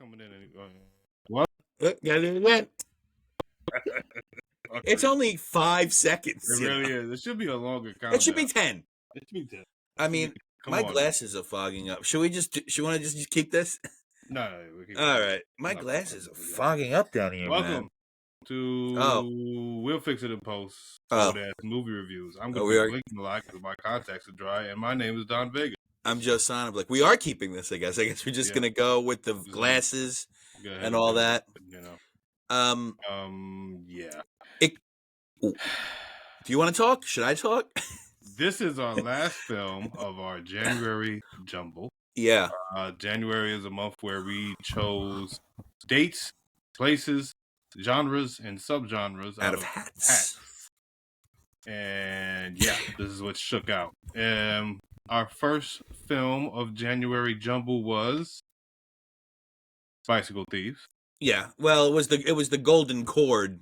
coming in and what? It's only 5 seconds. It really is. It should be a longer countdown. It should be 10. It should be 10. I mean, my glasses are fogging up. Should we want to just keep this? No. All right. My glasses are fogging up down here, Welcome to We'll Fix It in Post. That's movie reviews. I'm going to be blinking a lot because my contacts are dry, and my name is Don Vega. I'm Joe Sonoblick. We are keeping this, I guess. We're just going to go with the glasses and all that. You know. Yeah. Do you want to talk? Should I talk? This is our last film of our January Jumble. Yeah. January is a month where we chose dates, places, genres, and subgenres out of hats. And yeah, this is what shook out. Our first film of January Jumble was Bicycle Thieves. Yeah. Well, it was the Golden Cord.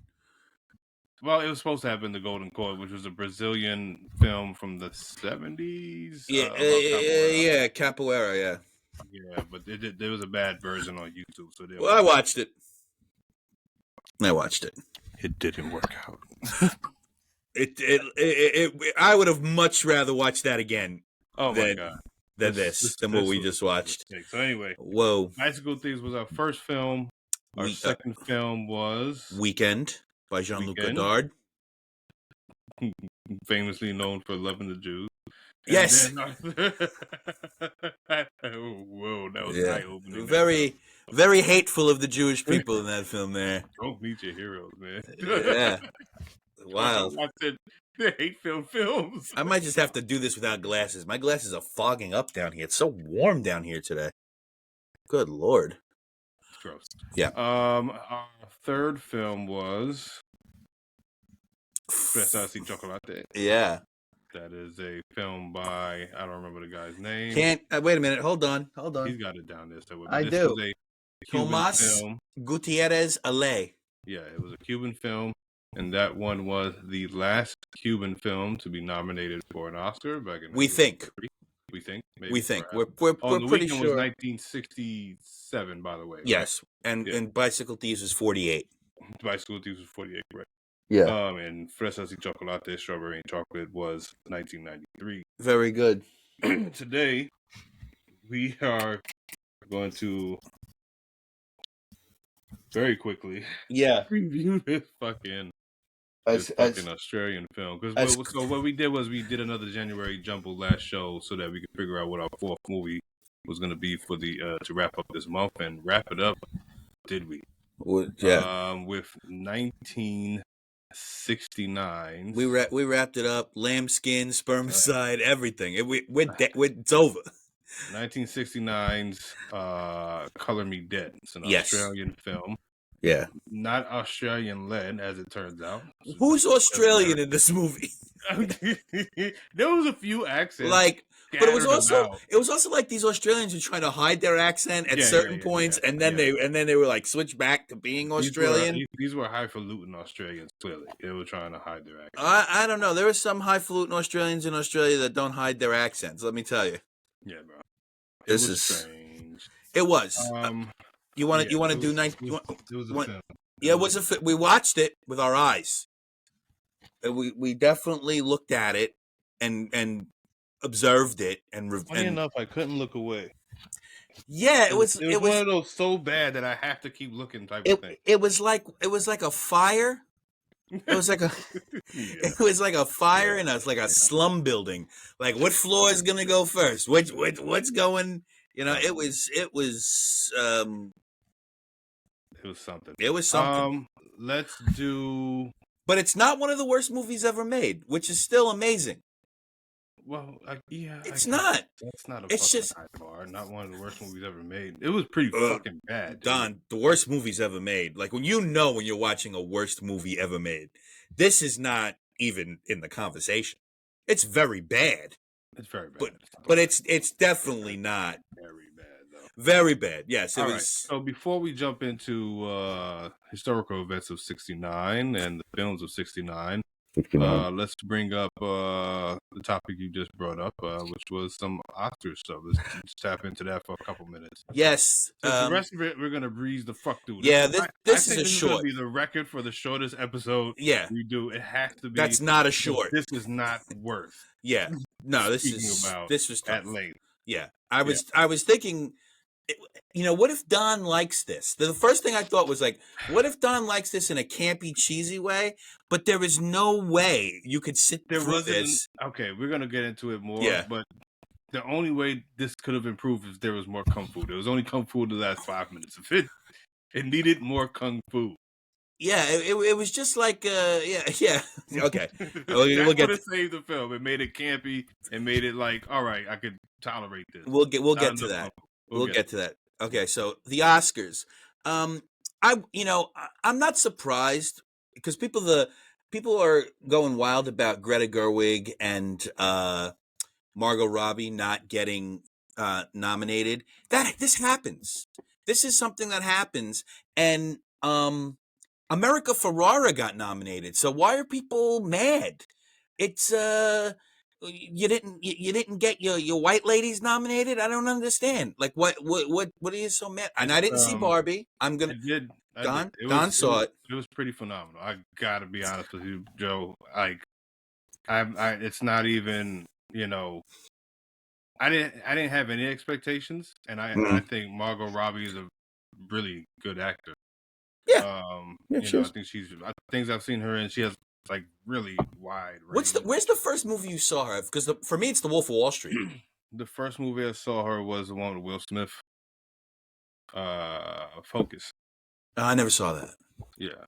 Well, it was supposed to have been the Golden Cord, which was a Brazilian film from the 70s. Yeah, Capoeira, yeah. Yeah, but there was a bad version on YouTube. So I watched it. It didn't work out. I would have much rather watched that again. Oh my God. Than what we just watched. So anyway, whoa. Bicycle Thieves was our first film. Our second film was Weekend by Jean-Luc Godard. Famously known for loving the Jews. Yes. Whoa, that was eye-opening. Very, very hateful of the Jewish people in that film there. Don't meet your heroes, man. Yeah. Wild. The hate-filled films. I might just have to do this without glasses. My glasses are fogging up down here. It's so warm down here today. Good Lord. It's gross. Yeah. Our third film was Fresa y Chocolate. Yeah. That is a film by, I don't remember the guy's name. Wait a minute. Hold on. He's got it down there. So I do. Was a Cuban Tomas film. Gutierrez Ale. Yeah, it was a Cuban film. And that one was the last Cuban film to be nominated for an Oscar back in We think. Maybe we think. We're pretty sure. Was 1967, by the way. Right? Yes. And Bicycle Thieves was 48. Bicycle Thieves was 48, right? Yeah. And Fresas y Chocolate, Strawberry and Chocolate, was 1993. Very good. Today, we are going to very quickly review this fucking Australian film. Because what we did was we did another January Jumble last show so that we could figure out what our fourth movie was going to be for the to wrap up this month, and wrap it up. Did we? Yeah. With 1969. We wrapped it up. Lambskin, spermicide, everything. It's over. 1969's Color Me Dead. It's an Australian film. Yeah. Not Australian led, as it turns out. Who's Australian in this movie? There was a few accents. But it was also like these Australians were trying to hide their accent at certain points, and then they were like switch back to being Australian. These were highfalutin Australians. Clearly, they were trying to hide their accent. I don't know. There are some highfalutin Australians in Australia that don't hide their accents. Let me tell you. Yeah, bro. This is strange. It was. You want to do 19? It was a film. Yeah, it was a film. We watched it with our eyes. We definitely looked at it and observed it Funny enough, I couldn't look away. Yeah, it was one of those so bad that I have to keep looking type of thing. It was like a fire. It was like a it was like a fire in a slum building. Like, what floor is gonna go first? What's going? It was something. It was something. Let's do. But it's not one of the worst movies ever made, which is still amazing. Well, it's not. That's not a. It's just high bar. Not one of the worst movies ever made. It was pretty fucking bad, dude. Don, the worst movies ever made. Like, when you're watching a worst movie ever made, this is not even in the conversation. It's very bad. It's very bad. But it's definitely not very bad though. Very bad. Yes, it was. Right. So before we jump into historical events of '69 and the films of '69. Let's bring up the topic you just brought up, which was some Oscar stuff. Let's tap into that for a couple minutes. Yes. The rest of it, we're gonna breeze the fuck through. Yeah, I think this is gonna be the record for the shortest episode. Yeah, we do. It has to be. That's not a short. This is not worth. Yeah, no, this was tough. At length. Yeah, I was thinking, what if Don likes this? The first thing I thought was like, what if Don likes this in a campy, cheesy way? But there is no way you could sit through this. Okay, we're gonna get into it more. Yeah. But the only way this could have improved is there was more kung fu. There was only kung fu in the last 5 minutes. If it needed more kung fu. Yeah, it was just like yeah. Okay, we'll get to save the film. It made it campy and made it like, all right, I could tolerate this. We'll get to that. We'll get to that. Okay, so the Oscars. I'm not surprised because people are going wild about Greta Gerwig and Margot Robbie not getting nominated. This happens. This is something that happens, and America Ferrera got nominated. So why are people mad? It's you didn't get your white ladies nominated. I don't understand. Like what are you so mad? And I didn't see Barbie. I'm gonna. Don saw it. It was pretty phenomenal. I gotta be honest with you, Joe. Like, it's not even, I didn't have any expectations, and I think Margot Robbie is a really good actor. Yeah. I think things I've seen her in, she has like really wide range. Where's the first movie you saw her? Because for me, it's The Wolf of Wall Street. The first movie I saw her was the one with Will Smith. Focus. I never saw that. Yeah.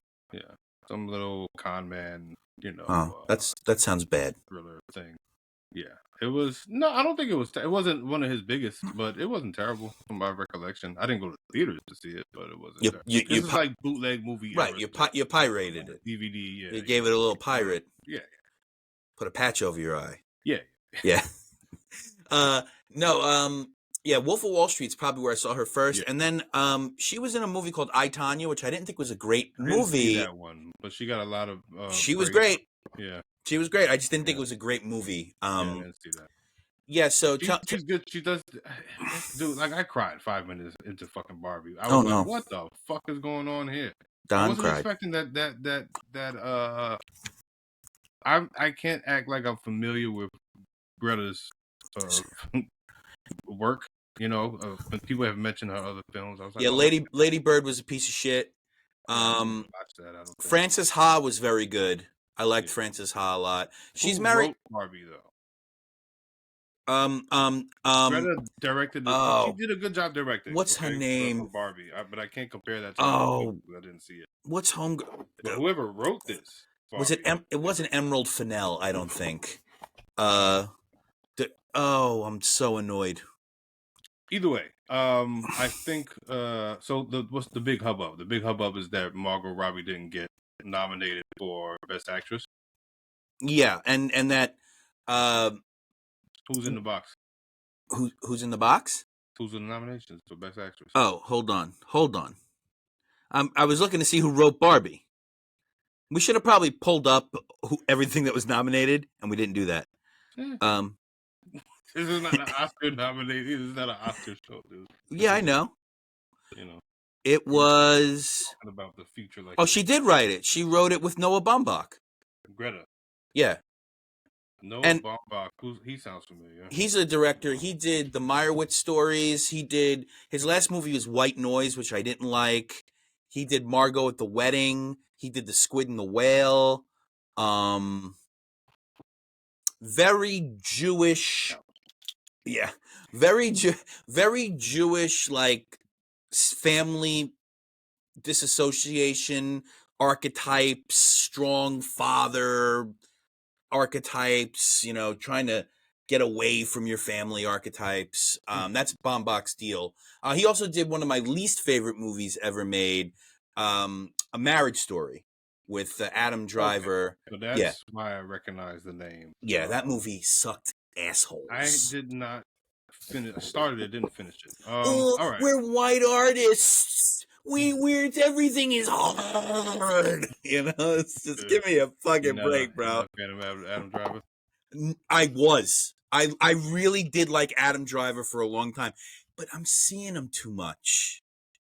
Some little con man, that sounds bad. Thriller thing. Yeah. It was I don't think it was. It wasn't one of his biggest, but it wasn't terrible from my recollection. I didn't go to theaters to see it, but it wasn't. This is like bootleg movie, right? You pirated it. DVD. Yeah. You gave it a little pirate. Yeah. Put a patch over your eye. Yeah. Yeah. Yeah. Wolf of Wall Street's probably where I saw her first, and then she was in a movie called I, Tonya, which I didn't think was a great movie. I didn't see that one, but she got a lot of. She was great. Yeah. She was great. I just didn't think it was a great movie. I didn't see that. Yeah, so she's good. She does, dude. Like, I cried 5 minutes into fucking Barbie. I was like, what the fuck is going on here? Don I wasn't cried. expecting that. I can't act like I'm familiar with Greta's work. When people have mentioned her other films, I was like, yeah, Lady Bird was a piece of shit. Frances Ha was very good. I liked Frances Ha a lot. She's married. Barbie though. Greta directed. She did a good job directing. What's her name? Barbie. But I can't compare that to. I didn't see it. What's But whoever wrote this was it? It wasn't Emerald Fennell, I don't think. I'm so annoyed. Either way, I think. What's the big hubbub? The big hubbub is that Margot Robbie didn't get nominated for Best Actress. Yeah, and that. Who's in the box? Who's in the box? Who's in the nominations for Best Actress? Oh, hold on. I was looking to see who wrote Barbie. We should have probably pulled up everything that was nominated, and we didn't do that. Yeah. This is not an Oscar nominated. This is not an Oscar show, dude. Yeah, I know. It was talking about the future. Like, she did write it. She wrote it with Noah Baumbach. Greta. Yeah. Noah Baumbach. He sounds familiar. He's a director. He did the Meyerowitz stories. He did his last movie was White Noise, which I didn't like. He did Margot at the Wedding. He did The Squid and the Whale. Very Jewish. Yeah, very Jewish, like family disassociation archetypes, strong father archetypes. Trying to get away from your family archetypes. That's Baumbach's deal. He also did one of my least favorite movies ever made, A Marriage Story, with Adam Driver. Okay. So that's why I recognize the name. Yeah, that movie sucked assholes. I did not finish. I started it, didn't finish it. All right. We're white artists. everything is hard. You know, it's just give me a fucking break, bro. Adam Driver. I really did like Adam Driver for a long time, but I'm seeing him too much.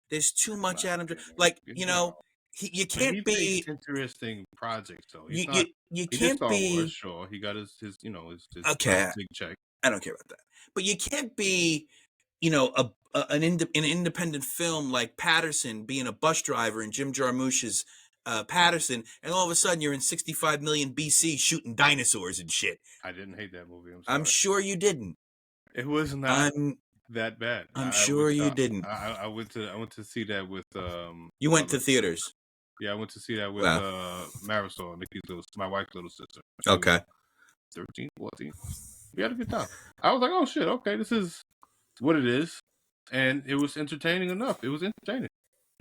There's too much Adam Driver. Like, you know, you can't be interesting projects though. You He can't did Star be Wars, sure. He got his okay. big check. I don't care about that. But you can't be, you know, an independent film like Patterson being a bus driver in Jim Jarmusch's Patterson, and all of a sudden you're in 65 million BC shooting dinosaurs and shit. I didn't hate that movie. I'm sure you didn't. It was not that bad. I'm sure you didn't. I went to see that with You went to theaters. Yeah, I went to see that with Marisol, my wife's little sister. Okay. 13, 14. We had a good time. I was like, oh shit, okay, this is what it is. And it was entertaining enough. It was entertaining.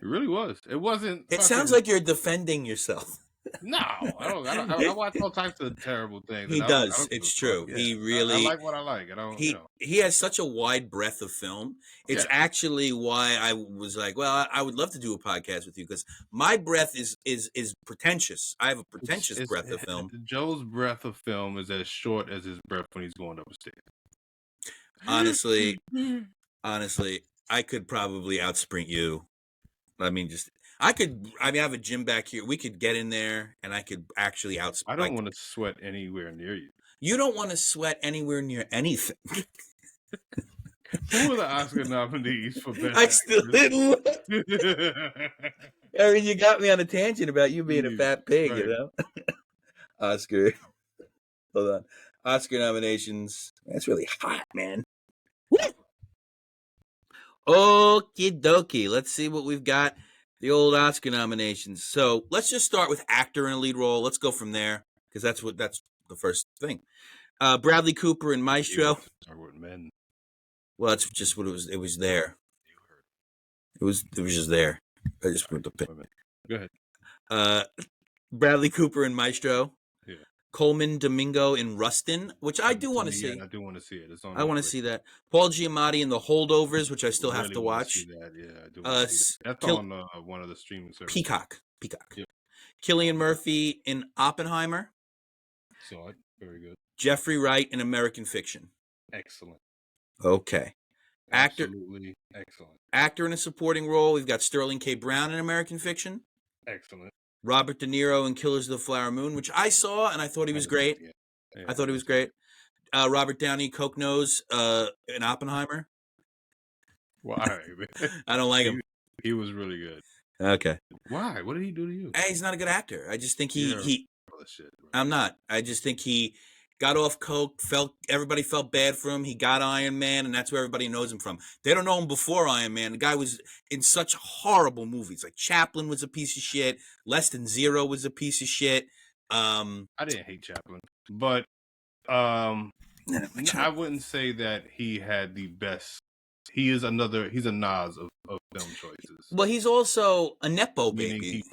It really was. It wasn't. It sounds like you're defending yourself. No, I don't. I watch all types of terrible things. He does. It's true. Yeah. He really. I like what I like. I don't. He has such a wide breadth of film. It's actually why I was like, well, I would love to do a podcast with you because my breath is pretentious. I have a pretentious breath of film. Joe's breath of film is as short as his breath when he's going upstairs. Honestly, I could probably outsprint you. I mean, I have a gym back here. We could get in there, and I could actually outsprint. I don't want to sweat anywhere near you. You don't want to sweat anywhere near anything. Who were the Oscar nominees for Best I still didn't look. I mean, you got me on a tangent about you being a fat pig, right. You know? Oscar. Hold on. Oscar nominations. That's really hot, man. Okie dokie. Let's see what we've got. The old Oscar nominations. So let's just start with actor in a lead role. Let's go from there because that's the first thing. Bradley Cooper in Maestro. Men. Well, that's just what it was. It was there. It was just there. I just put the pin. Go ahead. Bradley Cooper in Maestro. Yeah. Coleman Domingo in Rustin, which I do want to see. I do want to see it. I want to see that. Paul Giamatti in The Holdovers, which I still have to watch. See that. Yeah, I do want to see that. That's on one of the streaming services. Peacock. Yep. Cillian Murphy in Oppenheimer. Saw it. Very good. Jeffrey Wright in American Fiction. Excellent. Okay. Absolutely excellent. Actor in a supporting role, we've got Sterling K. Brown in American Fiction. Excellent. Robert De Niro in Killers of the Flower Moon, which I saw and I thought he was great. Yeah. I thought he was great. Robert Downey, Coke Nose in Oppenheimer. Why? I don't like him. He was really good. Okay. Why? What did he do to you? Hey, he's not a good actor. I just think he shit, right? I'm not. I just think he got off coke, everybody felt bad for him. He got Iron Man, and that's where everybody knows him from. They don't know him before Iron Man. The guy was in such horrible movies. Like Chaplin was a piece of shit. Less Than Zero was a piece of shit. I didn't hate Chaplin, but I wouldn't say that he had the best. He's a Nas of film choices. Well, he's also a Nepo baby.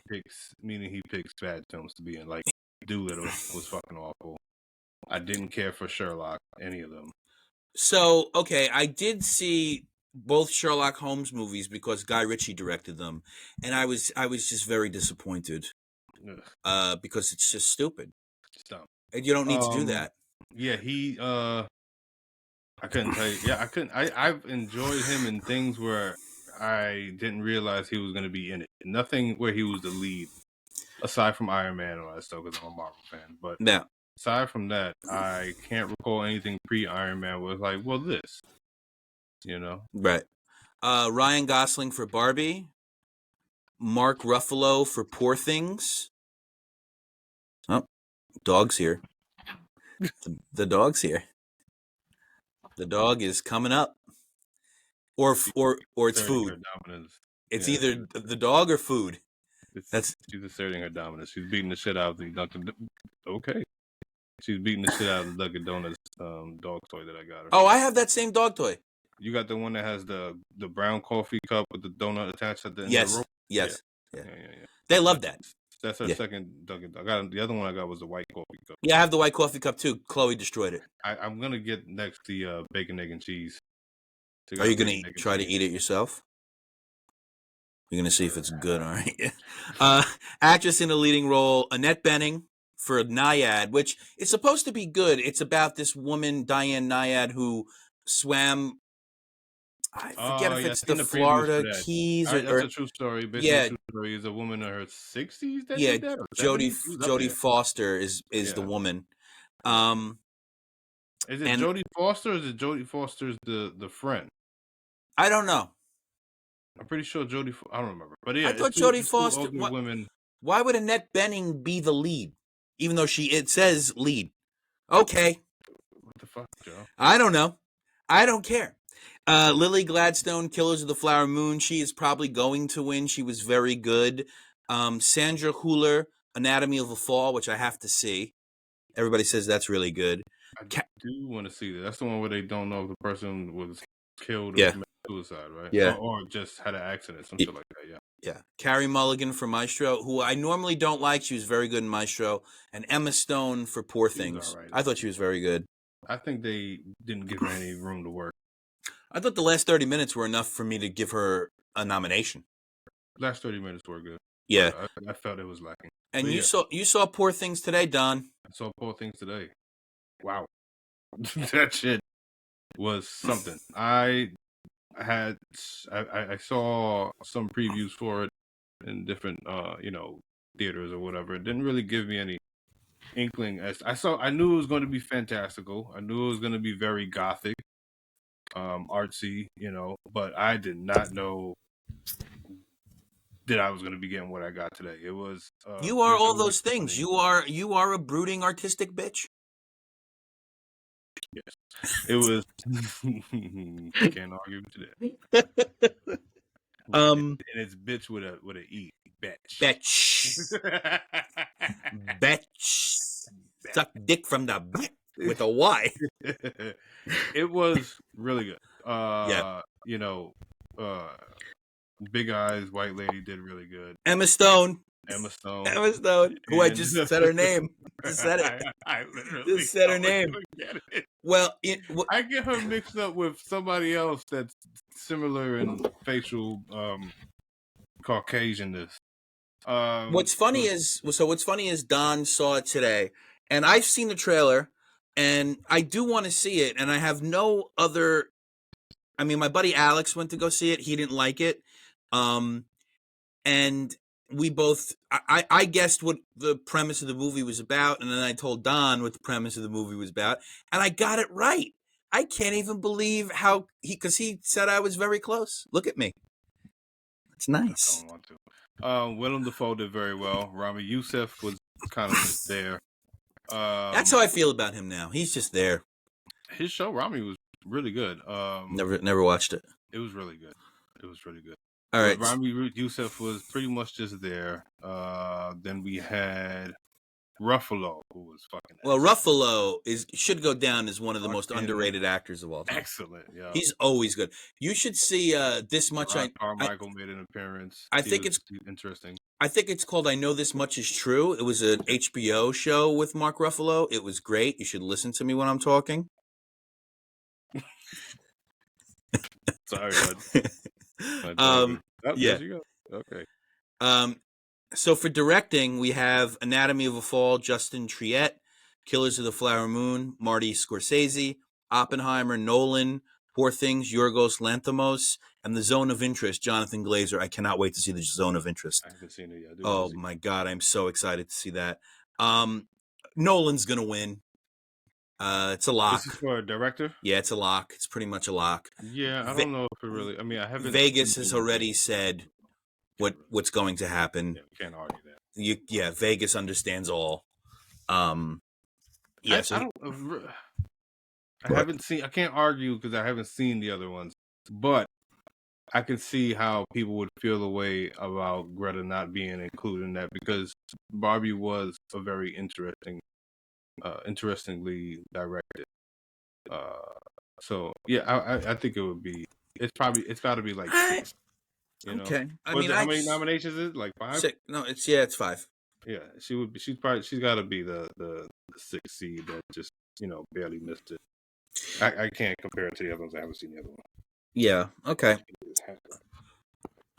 Meaning he picks bad films to be in. Like Doolittle was fucking awful. I didn't care for Sherlock, any of them. So, okay, I did see both Sherlock Holmes movies because Guy Ritchie directed them, and I was just very disappointed because it's just stupid. It's dumb. And you don't need to do that. Yeah, I couldn't tell you. Yeah, I couldn't. I've enjoyed him in things where I didn't realize he was going to be in it. Nothing where he was the lead, aside from Iron Man and all that stuff, because I'm a Marvel fan. But yeah. Aside from that, I can't recall anything pre-Iron Man was like, well, this, you know? Right. Ryan Gosling for Barbie. Mark Ruffalo for Poor Things. Oh, dog's here. The dog's here. The dog is coming up. Or it's food. It's either the dog or food. She's asserting her dominance. She's beating the shit out of the Dunkin'. Okay. She's beating the shit out of the Dunkin' Donuts dog toy that I got her. Oh, I have that same dog toy. You got the one that has the brown coffee cup with the donut attached at the end of the rope? Yes. Yeah. They love that. That's her second Dunkin'. The other one I got was the white coffee cup. Yeah, I have the white coffee cup too. Chloe destroyed it. I'm gonna get next the bacon, egg, and cheese. Are you gonna try to eat it yourself? You're gonna see if it's good, all right? Actress in a leading role: Annette Bening for Naiad, which is supposed to be good. It's about this woman, Diane Naiad, who swam. I forget if Yeah, it's I've the seen the previews for Florida that. Keys That's or a true story. Based on a yeah, true story, is a woman in her 60s that yeah. did that, or Jodie 70s? She was up Jodie there. Foster is the Yeah, woman. yeah. Um, Is it and Jodie Foster or is it Jodie Foster's the friend? I don't know. I'm pretty sure Jodie. I don't remember, but yeah, I it's thought Jodie it's two Foster. older women. Why would Annette Bening be the lead, even though it says lead? Okay, What the fuck, Joe? I don't know. I don't care. Lily Gladstone, Killers of the Flower Moon. She is probably going to win. She was very good. Sandra Hüller, Anatomy of a Fall, which I have to see. Everybody says that's really good. I do want to see that. That's the one where they don't know if the person was killed or Yeah. committed suicide, right? Yeah. Or just had an accident, some shit like that. Yeah. Yeah. Carrie Mulligan for Maestro, who I normally don't like. She was very good in Maestro. And Emma Stone for Poor Things. All right. I thought she was very good. I think they didn't give her any room to work. I thought the last 30 minutes were enough for me to give her a nomination. Last 30 minutes were good. Yeah. I felt it was lacking. And you saw Poor Things today, Don. I saw Poor Things today. Wow. That shit was something. I saw some previews for it in different theaters or whatever. It didn't really give me any inkling. I knew it was going to be fantastical. I knew it was going to be very gothic, artsy, but I did not know that I was going to be getting what I got today. It was you are all those things. Funny. You are a brooding artistic bitch. Yes, it was. Can't argue today. And it's bitch with a e. Bitch. Bitch. Suck dick from the butt with a Y. It was really good. Yeah. Big Eyes, White Lady did really good. Emma Stone, who I just said her name. Just said it. I literally just said her name. Well, I get her mixed up with somebody else that's similar in facial Caucasianness. What's funny is Don saw it today, and I've seen the trailer, and I do want to see it, and I have no other. I mean, my buddy Alex went to go see it. He didn't like it. And we both, I guessed what the premise of the movie was about, and then I told Don what the premise of the movie was about, and I got it right. I can't even believe how because he said I was very close. Look at me. It's nice. I don't want to. Willem Dafoe did very well. Rami Youssef was kind of just there. That's how I feel about him now. He's just there. His show, Rami, was really good. Never watched it. It was really good. All right. Rami Youssef was pretty much just there. Then we had Ruffalo, who was fucking excellent. Well, Ruffalo should go down as one of the most underrated actors of all time. Excellent, yeah. He's always good. You should see This Much. Carmichael made an appearance. I think it's interesting. I think it's called I Know This Much Is True. It was an HBO show with Mark Ruffalo. It was great. You should listen to me when I'm talking. Sorry, bud. Yeah. There you go. Okay. So for directing, we have Anatomy of a Fall, Justin Triet, Killers of the Flower Moon, Marty Scorsese, Oppenheimer, Nolan, Poor Things, Yorgos Lanthimos, and The Zone of Interest, Jonathan Glazer. I cannot wait to see The Zone of Interest. I haven't seen it yet. Oh my God, I'm so excited to see that. Nolan's gonna win. It's a lock. This is for a director? Yeah, it's a lock. It's pretty much a lock. Yeah, I don't know if it really. I mean, I haven't. Vegas has already said what's going to happen. Yeah, can't argue that. Vegas understands all. Yeah, I haven't seen. I can't argue because I haven't seen the other ones, but I can see how people would feel the way about Greta not being included in that because Barbie was a very interestingly directed. So yeah, I think it would be. It's got to be like 6. Okay. How many nominations is it? Like 5? 6. No, it's 5. Yeah, she would be. She's got to be the 6th seed that just barely missed it. I can't compare it to the other ones. I haven't seen the other one. Yeah. Okay.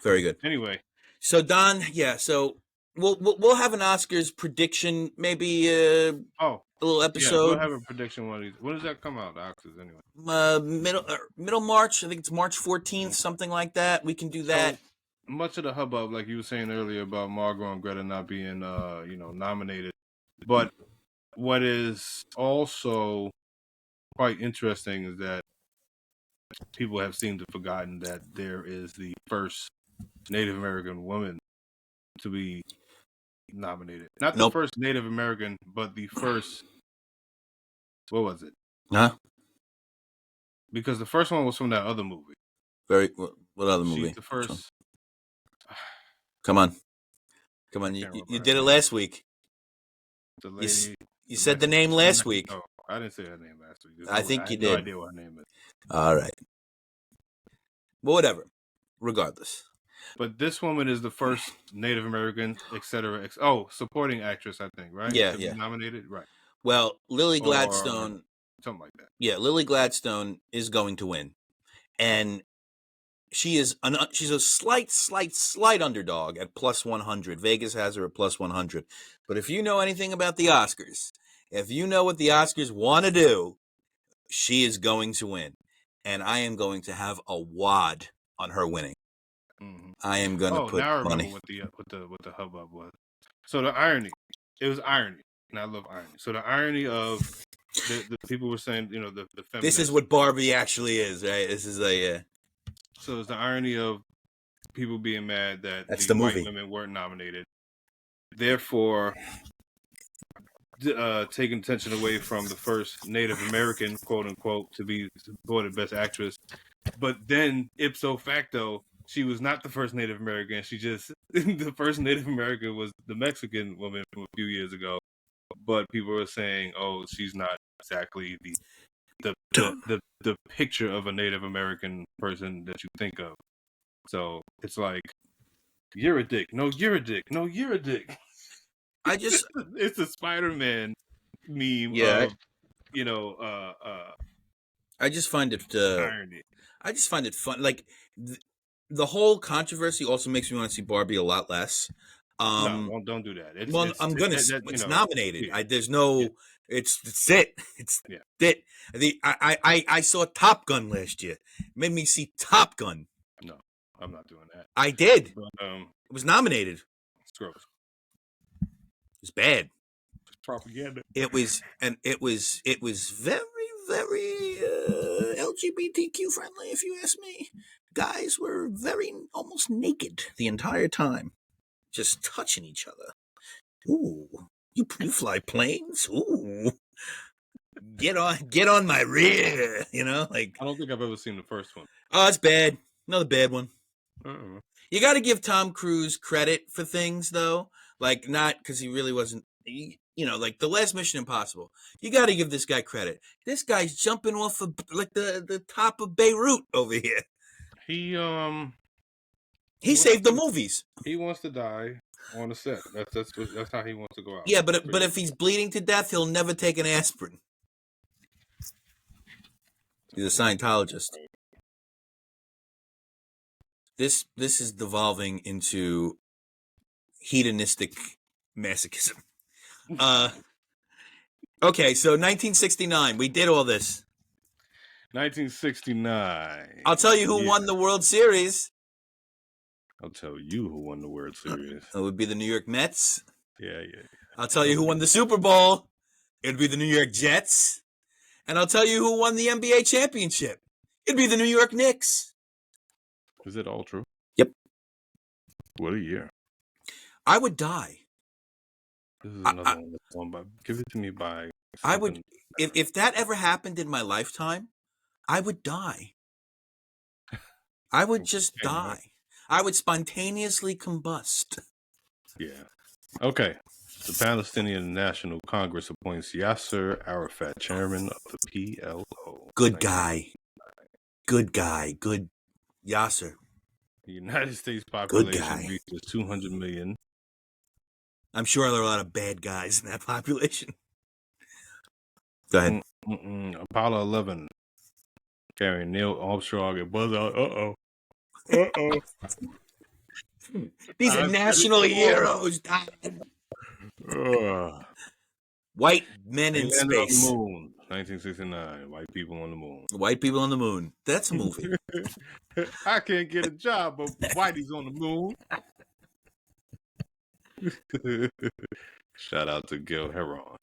Very good. Anyway, So Don, yeah. So we'll have an Oscars prediction, maybe a little episode. We'll have a prediction one of these. When does that come out? The Oscars anyway. Middle March. I think it's March 14th, something like that. We can do that. So, much of the hubbub, like you were saying earlier about Margot and Greta not being, nominated, but what is also quite interesting is that people have seemed to have forgotten that there is the first Native American woman to be nominated. Not the first Native American, but the first. What was it? Huh? Because the first one was from that other movie. What other movie? She's the first. Come on. You did it last week. The lady. You said the name last week. Oh, I didn't say her name last week. I think you did. No idea what her name is. All right. But whatever. Regardless. But this woman is the first Native American, etc. Supporting actress, I think, right? Yeah, to be nominated, right? Well, Lily Gladstone. Something like that. Yeah, Lily Gladstone is going to win, and she's a slight underdog at plus 100. Vegas has her at plus 100. But if you know anything about the Oscars, if you know what the Oscars want to do, she is going to win, and I am going to have a wad on her winning. Mm-hmm. I am going to put now I remember money. What the hubbub was. So the irony, it was irony, and I love irony. So the irony of the people were saying, the feminists. This is what Barbie actually is, right? This is So it's the irony of people being mad that the white movie. Women weren't nominated, therefore taking attention away from the first Native American, quote unquote, to be voted Best Actress. But then ipso facto, she was not the first Native American. She just the first Native American was the Mexican woman from a few years ago. But people were saying, "Oh, she's not exactly the picture of a Native American person that you think of." So it's like, you're a dick. No, you're a dick. No, you're a dick. It's a Spider-Man meme. Yeah. Of, I just find it irony. I just find it fun. Like the whole controversy also makes me want to see Barbie a lot less. No, don't do that. It's nominated. Yeah. There's no. Yeah. It's it. It's it. I saw Top Gun last year. It made me see Top Gun. No, I'm not doing that. I did. But, it was nominated. It's gross. It's bad. It's propaganda. It was very, very LGBTQ friendly, if you ask me. Guys were almost naked the entire time, just touching each other. Ooh, you fly planes? Ooh, get on my rear. Like I don't think I've ever seen the first one. Oh, it's bad. Another bad one. You got to give Tom Cruise credit for things, though. Like, not because he really wasn't, like the last Mission Impossible. You got to give this guy credit. This guy's jumping off of like the top of Beirut over here. He saved the movies. He wants to die on the set. That's how he wants to go out. Yeah, but if he's bleeding to death, he'll never take an aspirin. He's a Scientologist. This is devolving into hedonistic masochism. Okay, so 1969, we did all this. 1969. I'll tell you who won the World Series. I'll tell you who won the World Series. It would be the New York Mets. Yeah. I'll tell you who won the Super Bowl. It'd be the New York Jets. And I'll tell you who won the NBA championship. It'd be the New York Knicks. Is it all true? Yep. What a year. I would die. This is another one, but give it to me by... I would... If that ever happened in my lifetime, I would die. I would just die. I would spontaneously combust. Yeah. Okay. The Palestinian National Congress appoints Yasser Arafat chairman of the PLO. Good guy. Good Yasser. The United States population reaches 200 million. I'm sure there are a lot of bad guys in that population. Go ahead. Apollo 11 carrying Neil Armstrong and Buzz Aldrin. These are national heroes. White men They in landed on the space. moon, 1969. White people on the moon. White people on the moon. That's a movie. I can't get a job, but Whitey's on the moon. Shout out to Gil Heron.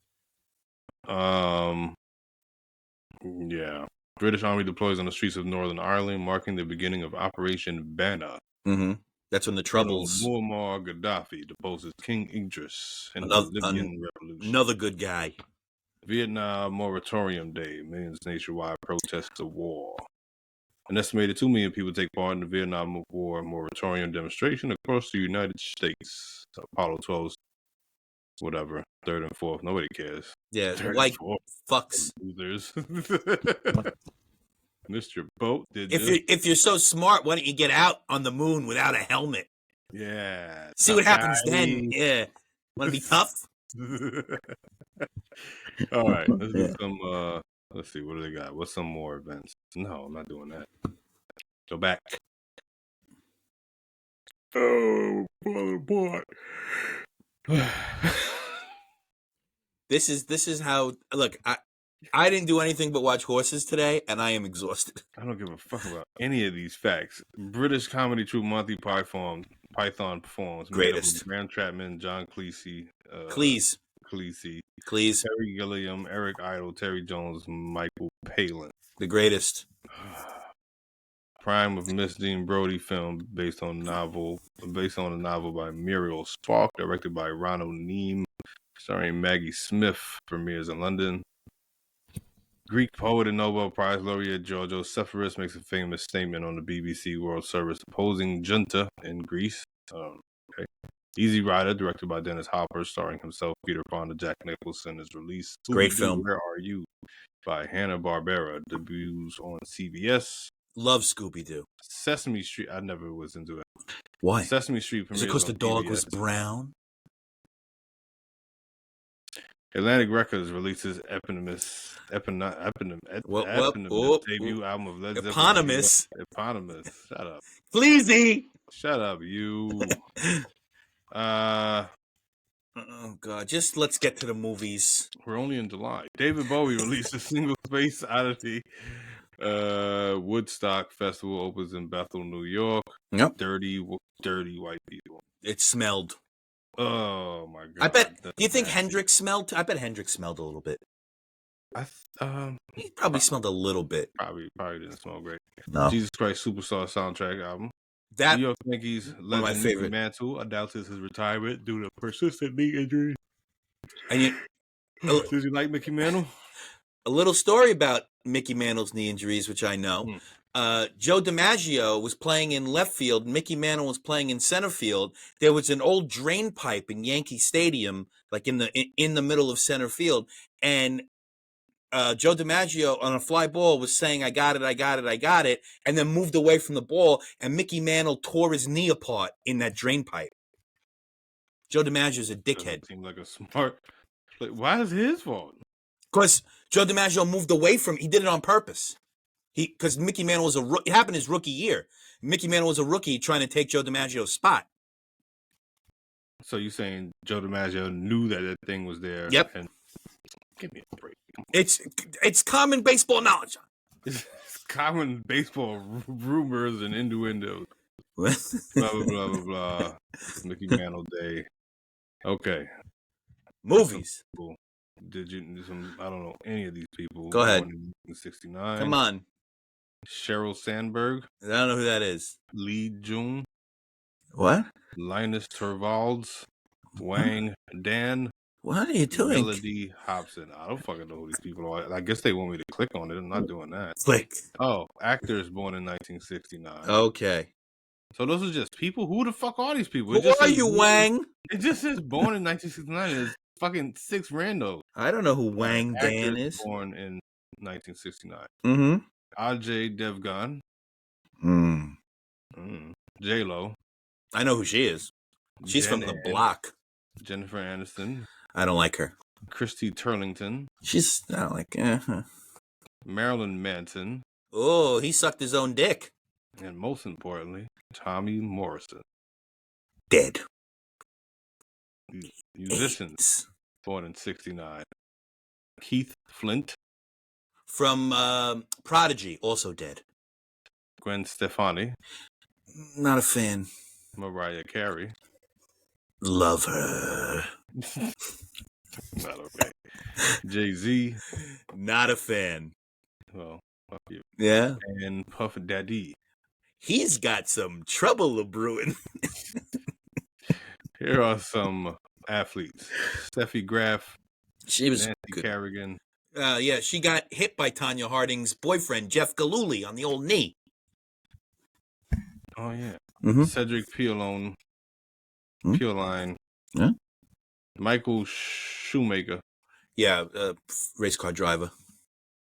Yeah. British Army deploys on the streets of Northern Ireland, marking the beginning of Operation Banner. Mm-hmm. That's when the Troubles. Muammar Gaddafi deposes King Idris in the Libyan Revolution. Another good guy. Vietnam Moratorium Day. Millions nationwide protest the war. An estimated 2 million people take part in the Vietnam War moratorium demonstration across the United States. Apollo 12, whatever, 3rd and 4th. Nobody cares. Yeah, white fucks. Losers. Missed your boat, did you? If you're so smart, why don't you get out on the moon without a helmet? Yeah. See what happens then. Yeah. Want to be tough? All right. Let's do some, let's see, what do they got? What's some more events? No, I'm not doing that. Go back. Oh, boy. This is how, look, I didn't do anything but watch horses today, and I am exhausted. I don't give a fuck about any of these facts. British comedy troupe Monty Python performs. Greatest. Graham Chapman, John Cleese. Cleese. Terry Gilliam, Eric Idle, Terry Jones, Michael Palin. The greatest. Prime of Miss Dean Brody film based on a novel by Muriel Spark, directed by Ronald Neame, starring Maggie Smith, premieres in London. Greek poet and Nobel Prize laureate Georgios Seferis makes a famous statement on the BBC World Service opposing junta in Greece. Okay. Easy Rider, directed by Dennis Hopper, starring himself, Peter Fonda, Jack Nicholson, is released. Great film. Where Are You? By Hanna-Barbera, debuts on CBS. Love Scooby-Doo. Sesame Street, I never was into that. Why? Sesame Street premieres. Is it because the dog PBS. was brown? Atlantic Records releases eponymous debut album of Led Zeppelin. Eponymous. Shut up. Pleasy. Shut up, you. Oh God! Just let's get to the movies. We're only in July. David Bowie released a single Space Oddity. Woodstock Festival opens in Bethel, New York. Yep. Dirty white people. It smelled. Oh my God! I bet. Do you think Hendrix smelled? I bet Hendrix smelled a little bit. He probably smelled a little bit. Probably didn't smell great. No. Jesus Christ Superstar soundtrack album. That New York Yankees one of my favorite. Mantle announces his retirement due to persistent knee injury. And did you like Mickey Mantle? A little story about Mickey Mantle's knee injuries, which I know. Joe DiMaggio was playing in left field. And Mickey Mantle was playing in center field. There was an old drain pipe in Yankee Stadium, like in the middle of center field, and Joe DiMaggio on a fly ball was saying, I got it, and then moved away from the ball, and Mickey Mantle tore his knee apart in that drain pipe. Joe DiMaggio's a dickhead. Seems like a smart. Why is it his fault? Because Joe DiMaggio moved away from. He did it on purpose. Because Mickey Mantle was it happened his rookie year. Mickey Mantle was a rookie trying to take Joe DiMaggio's spot. So you saying Joe DiMaggio knew that thing was there? Yep. And give me a break. It's common baseball knowledge. It's common baseball rumors and innuendos. Blah blah blah blah blah. Mickey Mantle Day. Okay. Movies. Did you? I don't know any of these people. Go ahead. 1969. Come on. Sheryl Sandberg. I don't know who that is. Lee Jung. What? Linus Torvalds. Wang Dan. What are you doing? Melody Hobson. I don't fucking know who these people are. I guess they want me to click on it. I'm not doing that. Click. Oh, actors born in 1969. Okay. So those are just people? Who the fuck are these people? Who are you, Wang? It just says born in 1969. There's fucking 6 randos. I don't know who Wang Dan is. Born in 1969. Mm-hmm. Ajay Devgan. J-Lo. I know who she is. She's from the block. Jennifer Aniston. I don't like her. Christy Turlington. She's not like. Marilyn Manson. Oh, he sucked his own dick. And most importantly, Tommy Morrison. Dead. Musicians AIDS. born in 69. Keith Flint. From Prodigy, also dead. Gwen Stefani. Not a fan. Mariah Carey. Love her. Not okay. Jay-Z. Not a fan. Well, fuck you. Yeah. And Puff Daddy. He's got some trouble brewing. Here are some athletes. Steffi Graf. She was Nancy good. Kerrigan. Yeah, she got hit by Tanya Harding's boyfriend, Jeff Gillooly, on the old knee. Oh, yeah. Mm-hmm. Cedric Pioline. Yeah. Michael Shoemaker. Yeah, race car driver.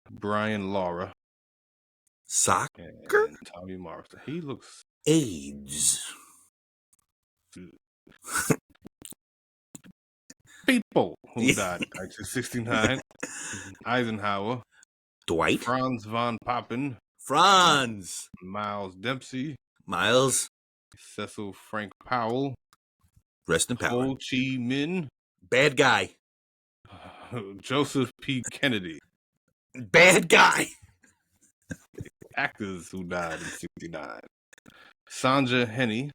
Brian Lara. Soccer? And Tommy Morrison. He looks... AIDS. People who died in 1969. Eisenhower. Dwight. Franz von Papen. Franz. Miles Dempsey. Miles. Cecil Frank Powell. Rest in power. Ho Chi Minh. Bad guy. Joseph P. Kennedy. Bad guy. Actors who died in 69. Sandra Henney.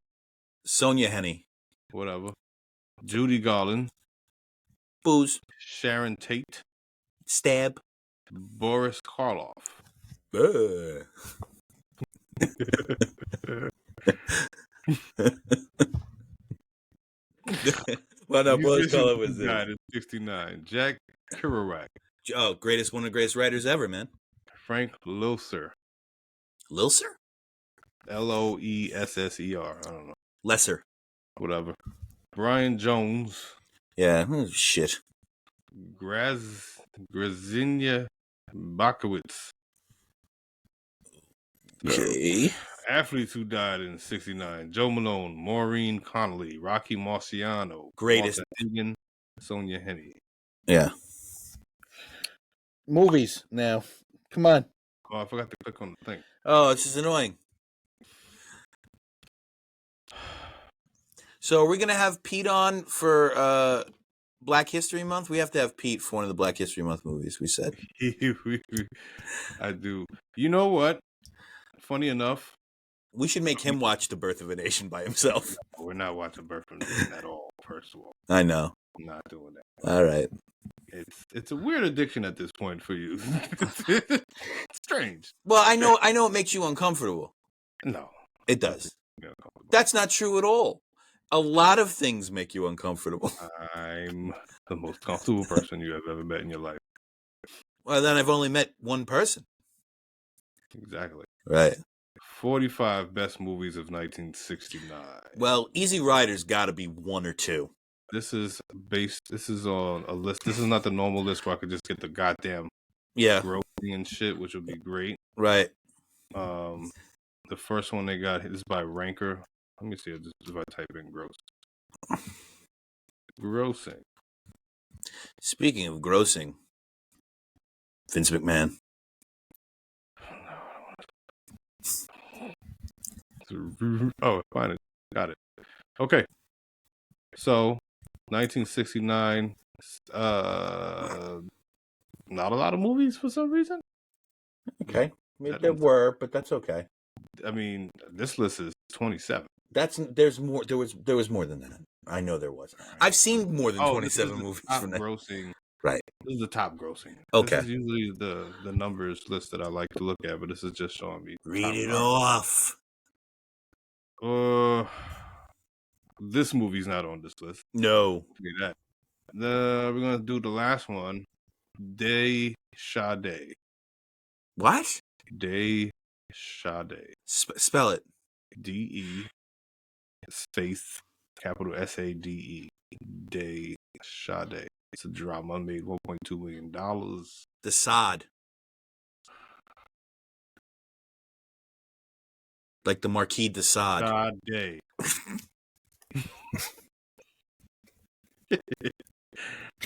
Sonia Henney. Whatever. Judy Garland. Booze. Sharon Tate. Stab. Boris Karloff. Well, no, Boris Karloff was there. Died in 69. Jack Kerouac. Oh, one of the greatest writers ever, man. Frank Loesser. Lilser? Loesser. I don't know. Lesser. Whatever. Brian Jones. Yeah, shit. Grazinia Bakowitz. Okay. Athletes who died in 69. Joe Malone, Maureen Connolly, Rocky Marciano. Greatest. Hagen, Sonia Henney. Yeah. Movies now. Come on. Oh, I forgot to click on the thing. Oh, this is annoying. So are we going to have Pete on for Black History Month? We have to have Pete for one of the Black History Month movies, we said. I do. You know what? Funny enough. We should make him watch The Birth of a Nation by himself. We're not watching Birth of a Nation at all, first of all. I know. I'm not doing that. All right. It's a weird addiction at this point for you. It's strange. Well, I know it makes you uncomfortable. No. It does. That's not true at all. A lot of things make you uncomfortable. I'm the most comfortable person you have ever met in your life. Well, then I've only met one person. Exactly. Right. 45 best movies of 1969. Well, Easy Rider's got to be one or two. This is on a list. This is not the normal list where I could just get the goddamn grossing and shit, which would be great. Right. The first one they got is by Ranker. Let me see if I type in gross. Grossing. Speaking of grossing, Vince McMahon. Oh, fine. Got it. Okay. So, 1969. Not a lot of movies for some reason. Okay. Maybe there were, but that's okay. I mean, this list is 27. There's more. There was more than that. I know there was. I've seen more than 27 movies from that. Grossing. Right. This is the top grossing. Okay. This is usually the numbers list that I like to look at, but this is just showing me. Read it off. This movie's not on this list. No. That. We're gonna do the last one. Day Sade. What? Day Sade. Spell it. DE space capital SADE. Day Sade. It's a drama, made $1.2 million. The Sod. Like the Marquis de Sade. Sade.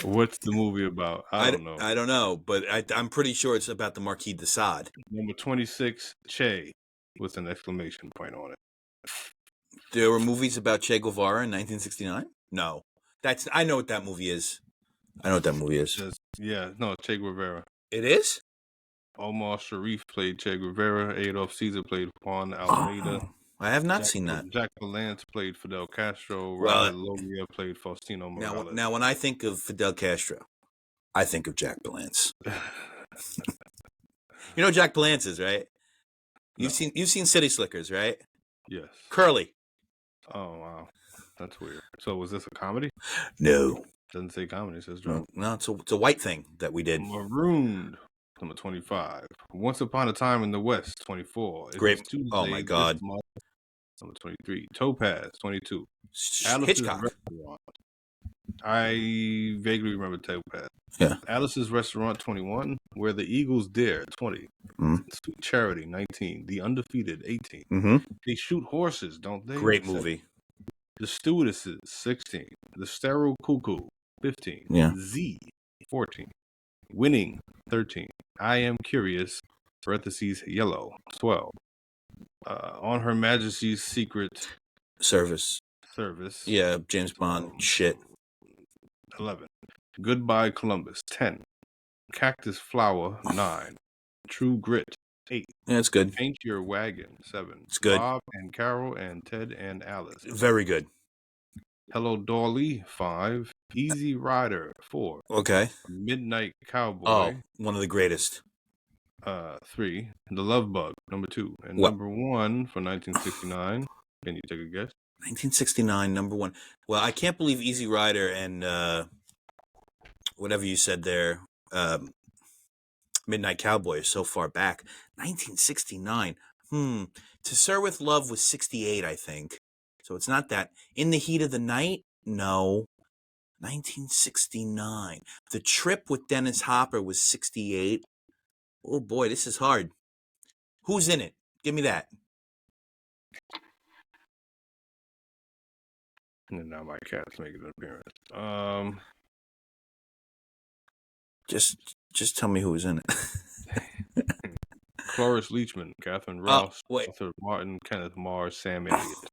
What's the movie about? I don't know. I don't know, but I'm pretty sure it's about the Marquis de Sade. Number 26, Che, with an exclamation point on it. There were movies about Che Guevara in 1969? No. I know what that movie is. Che Guevara. It is? Omar Sharif played Che Guevara. Adolf Caesar played Juan Almeida. Oh, I have not seen that. Jack Palance played Fidel Castro. Well, Robert Loggia played Faustino Morales. Now, when I think of Fidel Castro, I think of Jack Palance. You know who Jack Palance is, right? You've seen City Slickers, right? Yes. Curly. Oh wow, that's weird. So was this a comedy? No. Doesn't say comedy. It says drama. No, it's a white thing that we did. Marooned, number 25. Once Upon a Time in the West, 24. Great. Oh my God. Number 23. Topaz, 22. Hitchcock. Restaurant. I vaguely remember Topaz. Yeah. Alice's Restaurant, 21. Where the Eagles Dare, 20. Mm-hmm. Sweet Charity, 19. The Undefeated, 18. Mm-hmm. They shoot horses, don't they? Great movie. The Stewardesses, 16. The Sterile Cuckoo, 15. Yeah. Z, 14. Winning, 13. I Am Curious, parentheses, yellow, 12. On Her Majesty's Secret Service. Yeah, James Bond shit. 11. Goodbye Columbus, 10. Cactus Flower, 9. True Grit, 8. Yeah, it's good. Paint Your Wagon, 7. It's good. Bob and Carol and Ted and Alice. Very good. Hello Dolly, 5. Easy Rider, 4. Okay. Midnight Cowboy. Oh, one of the greatest. 3. The Love Bug, number 2. And number 1 for 1969. Can you take a guess? 1969, number 1. Well, I can't believe Easy Rider and whatever you said there, Midnight Cowboy is so far back. 1969. To Sir with Love was 68, I think. So it's not that. In the Heat of the Night? No. 1969. The Trip with Dennis Hopper was 68. Oh boy, this is hard. Who's in it? Give me that. And now my cat's making an appearance. Just tell me who's in it. Cloris Leachman, Catherine Ross, Arthur Martin, Kenneth Mars, Sam Elliott.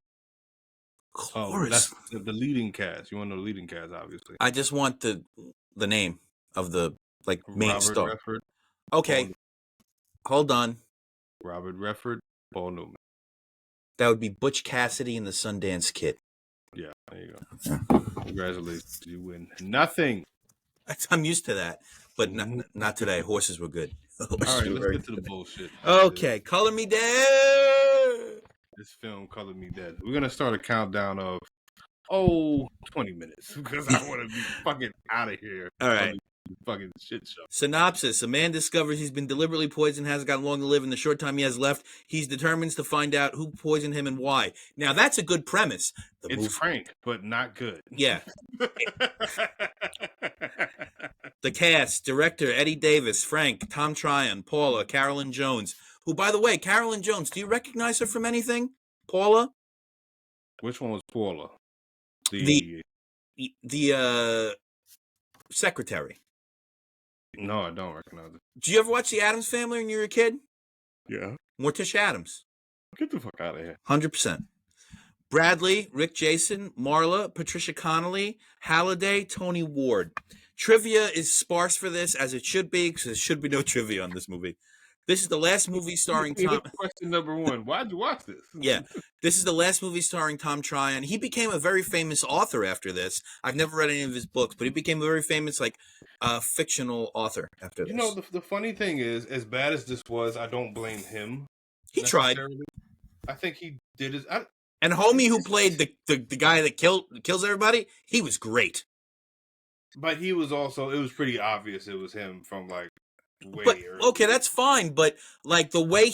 That's the leading cast. You want to know the leading cast, obviously. I just want the name of the main Robert star. Redford, okay, hold on. Robert Redford, Paul Newman. That would be Butch Cassidy and the Sundance Kid. Yeah, there you go. Yeah. Congratulations, you win nothing. I'm used to that, but not today. Horses were good. All right, let's get to the bullshit. Okay, Color Me Dead. This film, Color Me Dead. We're going to start a countdown of, 20 minutes because I want to be fucking out of here. All right. Fucking shit show. Synopsis. A man discovers he's been deliberately poisoned, hasn't got long to live. In the short time he has left, he's determined to find out who poisoned him and why. Now, that's a good premise. It's Frank, but not good. Yeah. The cast, director, Eddie Davis, Frank, Tom Tryon, Paula, Carolyn Jones. Who, by the way, Carolyn Jones, do you recognize her from anything? Paula? Which one was Paula? The secretary. No, I don't recognize it. Did you ever watch The Addams Family when you were a kid? Yeah. Morticia Addams. Get the fuck out of here. 100%. Bradley, Rick Jason, Marla, Patricia Connolly, Halliday, Tony Ward. Trivia is sparse for this, as it should be, because there should be no trivia on this movie. This is the last movie starring Tom. Question number 1. Why'd you watch this? Yeah. This is the last movie starring Tom Tryon. He became a very famous author after this. I've never read any of his books, but he became a very famous, fictional author after this. You know, the funny thing is, as bad as this was, I don't blame him. He tried. I think he did his... And homie who played the guy that kills everybody, he was great. But he was also... It was pretty obvious it was him from, okay, that's fine, but the way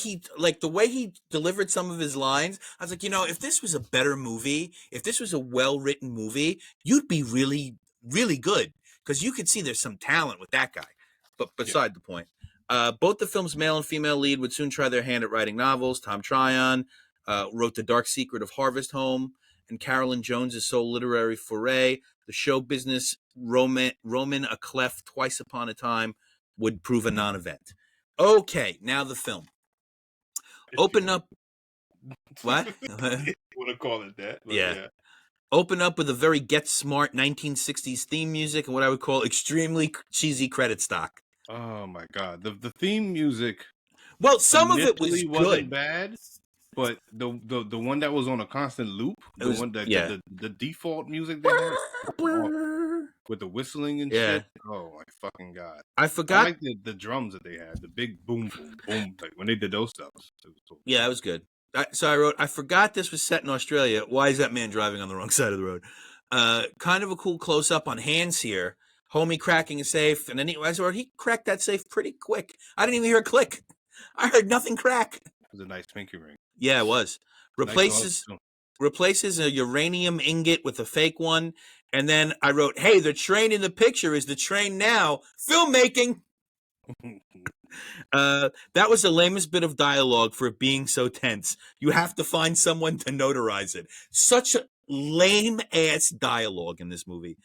he delivered some of his lines, I was like, if this was a better movie, if this was a well-written movie, you'd be really, really good, because you could see there's some talent with that guy. But beside the point, both the film's male and female lead would soon try their hand at writing novels. Tom Tryon wrote The Dark Secret of Harvest Home, and Carolyn Jones' sole literary foray, the show business Roman a Clef, Twice Upon a Time, would prove a non-event. Okay, now the film. Open up. What? Want to call it that? But Yeah. Open up with a very Get Smart 1960s theme music and what I would call extremely cheesy credit stock. Oh my god, the theme music. Well, some of it was wasn't good, bad, but the one that was on a constant loop, the default music they had with the whistling and shit. Oh my fucking god! I forgot. I like the drums that they had, the big boom boom boom. Like when they did those stuff. Yeah, it was good. So I wrote, I forgot this was set in Australia. Why is that man driving on the wrong side of the road? Kind of a cool close up on hands here. Homie cracking a safe, and then he cracked that safe pretty quick. I didn't even hear a click. I heard nothing crack. It was a nice pinky ring. Yeah, it was. Replaces a uranium ingot with a fake one, and then I wrote, "Hey, the train in the picture is the train now. Filmmaking." That was the lamest bit of dialogue for it being so tense. You have to find someone to notarize it. Such a lame ass dialogue in this movie.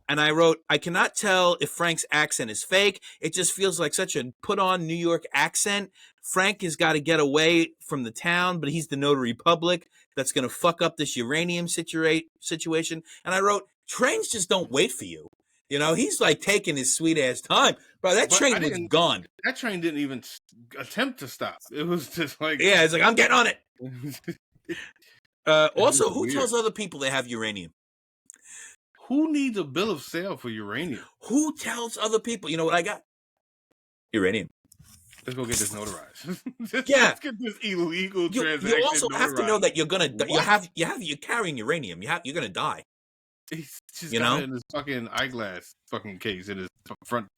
And I wrote, I cannot tell if Frank's accent is fake. It just feels like such a put on New York accent. Frank has got to get away from the town, but he's the notary public that's going to fuck up this uranium situation. And I wrote, trains just don't wait for you. You know, he's like taking his sweet ass time. Bro, that train was gone. That train didn't even attempt to stop. It was just like... Yeah, it's like, I'm getting on it. Also, who tells other people they have uranium? Who needs a bill of sale for uranium? Who tells other people? You know what I got? Uranium. Let's go get this notarized. Let's get this illegal transaction. You also have to know that you're gonna you're carrying uranium. You're gonna die. He's just got it in his fucking eyeglass fucking case in his front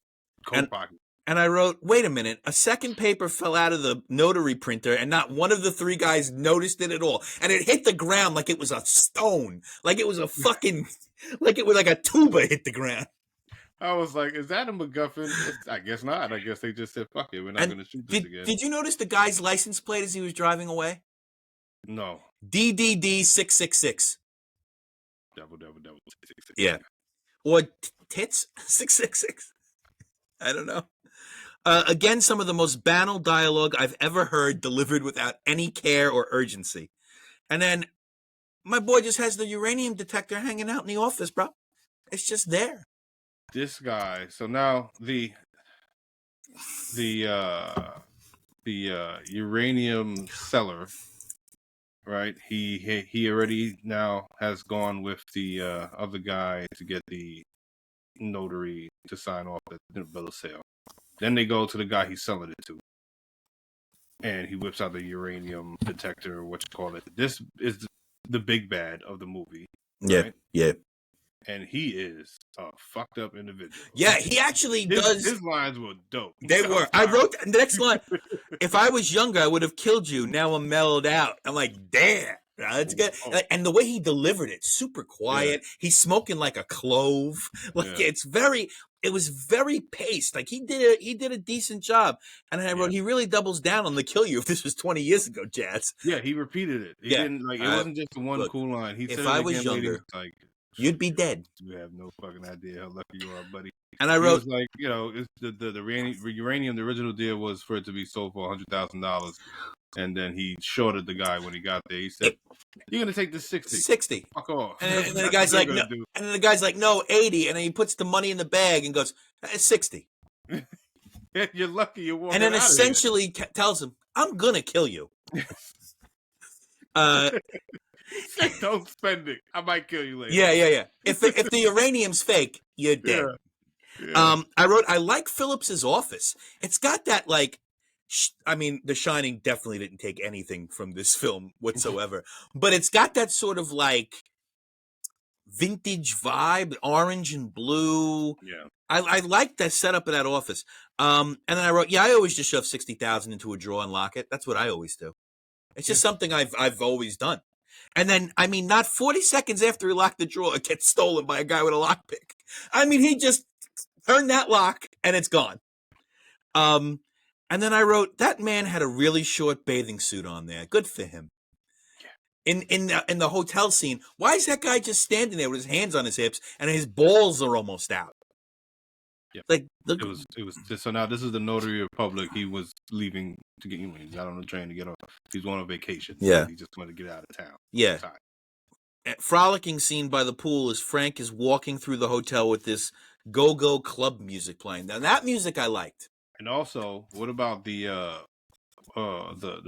coat pocket. And I wrote, wait a minute, a second paper fell out of the notary printer and not one of the three guys noticed it at all. And it hit the ground like it was a stone. Like it was a fucking, like it was like a tuba hit the ground. I was like, is that a MacGuffin? I guess not. I guess they just said, fuck it, we're not going to shoot this again. Did you notice the guy's license plate as he was driving away? No. DDD 666. Double 666. Yeah. Or tits 666. I don't know. Again, some of the most banal dialogue I've ever heard delivered without any care or urgency. And then my boy just has the uranium detector hanging out in the office, bro. It's just there. This guy. So now the uranium seller, right? He already now has gone with the other guy to get the notary to sign off the bill of sale. Then they go to the guy he's selling it to, and he whips out the uranium detector, or what you call it. This is the big bad of the movie. Right? Yeah. And he is a fucked up individual. Yeah, he actually does. His lines were dope. They were. I wrote the next line. If I was younger, I would have killed you. Now I'm mellowed out. I'm like, damn. That's good. And the way he delivered it, super quiet. Yeah. He's smoking like a clove. Like it was very paced. Like he did a decent job. And I wrote, he really doubles down on the kill you if this was 20 years ago, Jazz. Yeah, he repeated it. He didn't it wasn't just the one cool line. He said, if I was younger, like, you'd be dead. You have no fucking idea how lucky you are, buddy. And I wrote, like, it's the uranium. The original deal was for it to be sold for $100,000, and then he shorted the guy when he got there. He said, "You're gonna take this 60. Fuck off." And then the guy's like, "No." And then the guy's like, "No, 80." And then he puts the money in the bag and goes, "It's 60." You're lucky you walking. And then essentially tells him, "I'm gonna kill you." Don't spend it. I might kill you later. Yeah. If the uranium's fake, you're dead. Yeah. I wrote, I like Phillips's office. It's got that like, The Shining definitely didn't take anything from this film whatsoever, but it's got that sort of like vintage vibe, orange and blue. Yeah. I like that setup of that office. And then I wrote, I always just shove 60,000 into a drawer and lock it. That's what I always do. It's just something I've always done. And then, not 40 seconds after he locked the drawer, it gets stolen by a guy with a lockpick. He just turned that lock and it's gone. And then I wrote, that man had a really short bathing suit on there. Good for him. Yeah. In the hotel scene, why is that guy just standing there with his hands on his hips and his balls are almost out? Yeah. Like it was so now this is the notary public. He was leaving to get he got on the train to get off. He's going on vacation. Yeah. He just wanted to get out of town. Yeah. Frolicking scene by the pool as Frank is walking through the hotel with this go-go club music playing. Now that music I liked. And also, what about the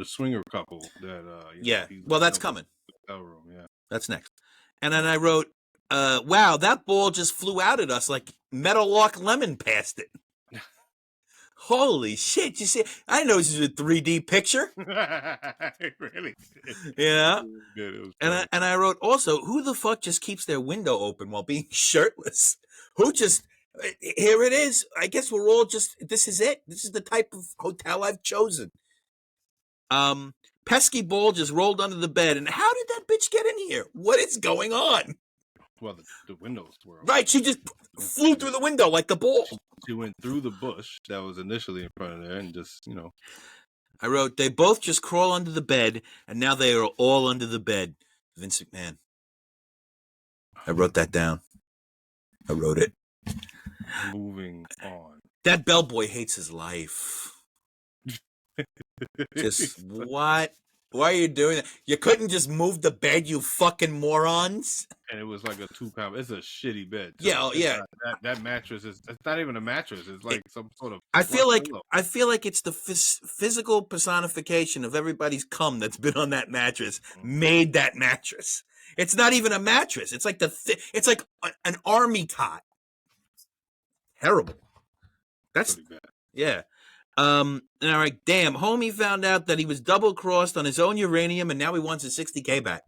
swinger couple that yeah. Well, that's coming. Hotel room, yeah. That's next. And then I wrote, wow, that ball just flew out at us like Metal Lark Lemon passed it. Holy shit. You see, I didn't know this was a 3D picture. Really? Yeah. And I wrote also, who the fuck just keeps their window open while being shirtless? Who just, here it is. I guess we're all just, this is it. This is the type of hotel I've chosen. Pesky Ball just rolled under the bed. And how did that bitch get in here? What is going on? Well, the windows were open. Right. She just flew through the window like the ball. She went through the bush that was initially in front of there and just, I wrote, they both just crawl under the bed, and now they are all under the bed. Vince McMahon. I wrote that down. I wrote it. Moving on. That bellboy hates his life. Just what? Why are you doing that? You couldn't just move the bed, you fucking morons. And it was like a 2-pound. It's a shitty bed. So yeah, yeah. That mattress it's not even a mattress. It's like some sort of. I feel like it's the physical personification of everybody's cum that's been on that mattress. Made that mattress. It's not even a mattress. It's like it's like an army cot. Terrible. That's pretty bad. Yeah. And all right, damn, homie found out that he was double-crossed on his own uranium, and now he wants his $60K back.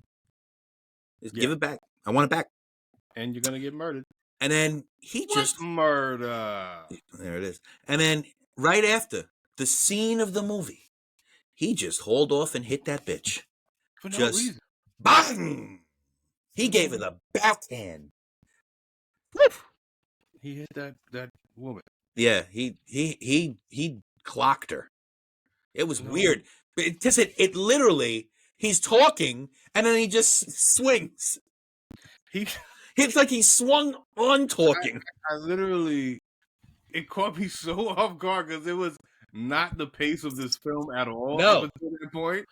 Just give it back. I want it back. And you're gonna get murdered. And then he just murder. There it is. And then right after the scene of the movie, he just hauled off and hit that bitch. For no reason. Bang! He gave her the backhand. He hit that woman. Yeah, he clocked her. It was weird. Because it literally, he's talking, and then he just swings. It's like he swung on talking. I literally, it caught me so off guard because it was not the pace of this film at all up until that point.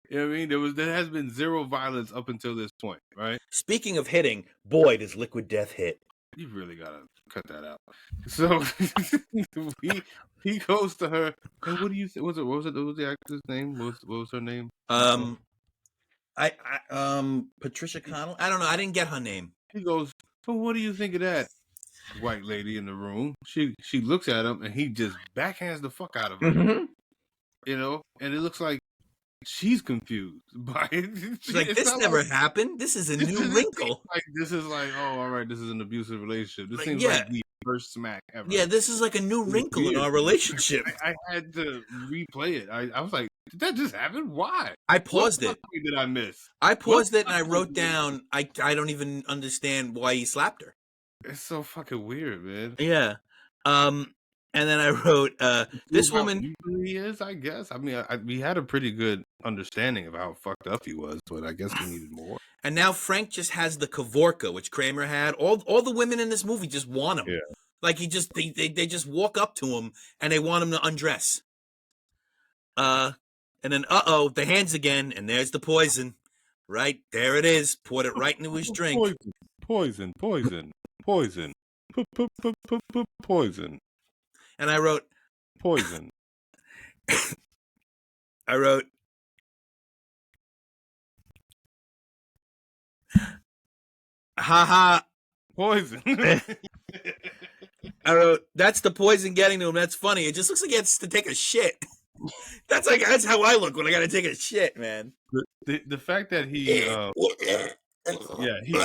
You know what I mean? There has been zero violence up until this point, right? Speaking of hitting, boy, does Liquid Death hit. You really gotta cut that out. So he goes to her, and what do you think? What was the actress name? What was her name? Patricia Connell. I don't know. I didn't get her name. He goes, "Well, what do you think of that white lady in the room?" She looks at him, and he just backhands the fuck out of her. Mm-hmm. You know, and it looks like she's confused by it. She's like, this never happened. This is a new wrinkle. This is like, oh, all right, this is an abusive relationship. This seems like the first smack ever. Yeah, this is like a new wrinkle in our relationship. I had to replay it. I was like, did that just happen? Why? I paused it. What did I miss? I paused it and I wrote down, I don't even understand why he slapped her. It's so fucking weird, man. Yeah. And then I wrote, this woman. He is, I guess. I mean, we had a pretty good understanding of how fucked up he was, but I guess we needed more. And now Frank just has the Kavorka, which Kramer had. All the women in this movie just want him. Yeah. Like they just walk up to him and they want him to undress. And then the hands again, and there's the poison. Right there it is. Poured it right into his drink. Poison. Poison. And I wrote poison. I wrote ha poison. I wrote, that's the poison getting to him. That's funny. It just looks like he has to take a shit. That's how I look when I gotta take a shit, man. The fact that he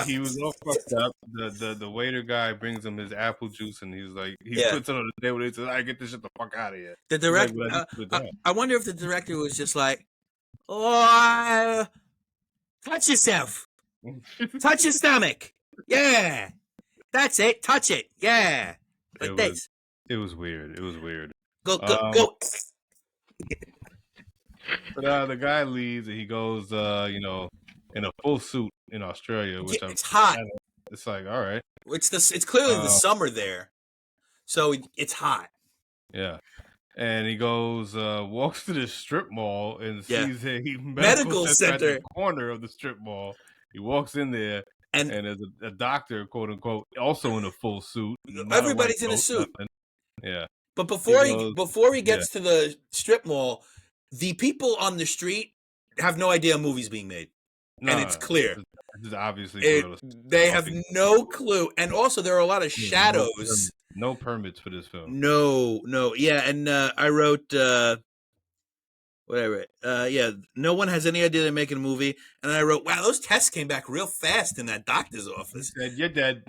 he was all fucked up. The waiter guy brings him his apple juice and he's like, puts it on the table and he says, "I get this shit the fuck out of here." The director, I wonder if the director was just like, "Oh, touch yourself, touch your stomach, yeah, that's it, touch it, yeah." Like this. It was weird. Go. But the guy leaves and he goes, in a full suit in Australia, which it's hot. It's like, all right. It's clearly the summer there. so it's hot. Yeah. And he goes, walks to the strip mall and sees a medical center at the corner of the strip mall. He walks in there, and there's a doctor, quote unquote, also in a full suit. Everybody's in a suit. Nothing. Yeah. But before he gets to the strip mall, the people on the street have no idea a movie's being made. And it's clear. This is obviously they have no clue. And also there are a lot of shadows. No permits for this film. No. Yeah, and I wrote no one has any idea they're making a movie. And I wrote, wow, those tests came back real fast in that doctor's office. He said, you're dead.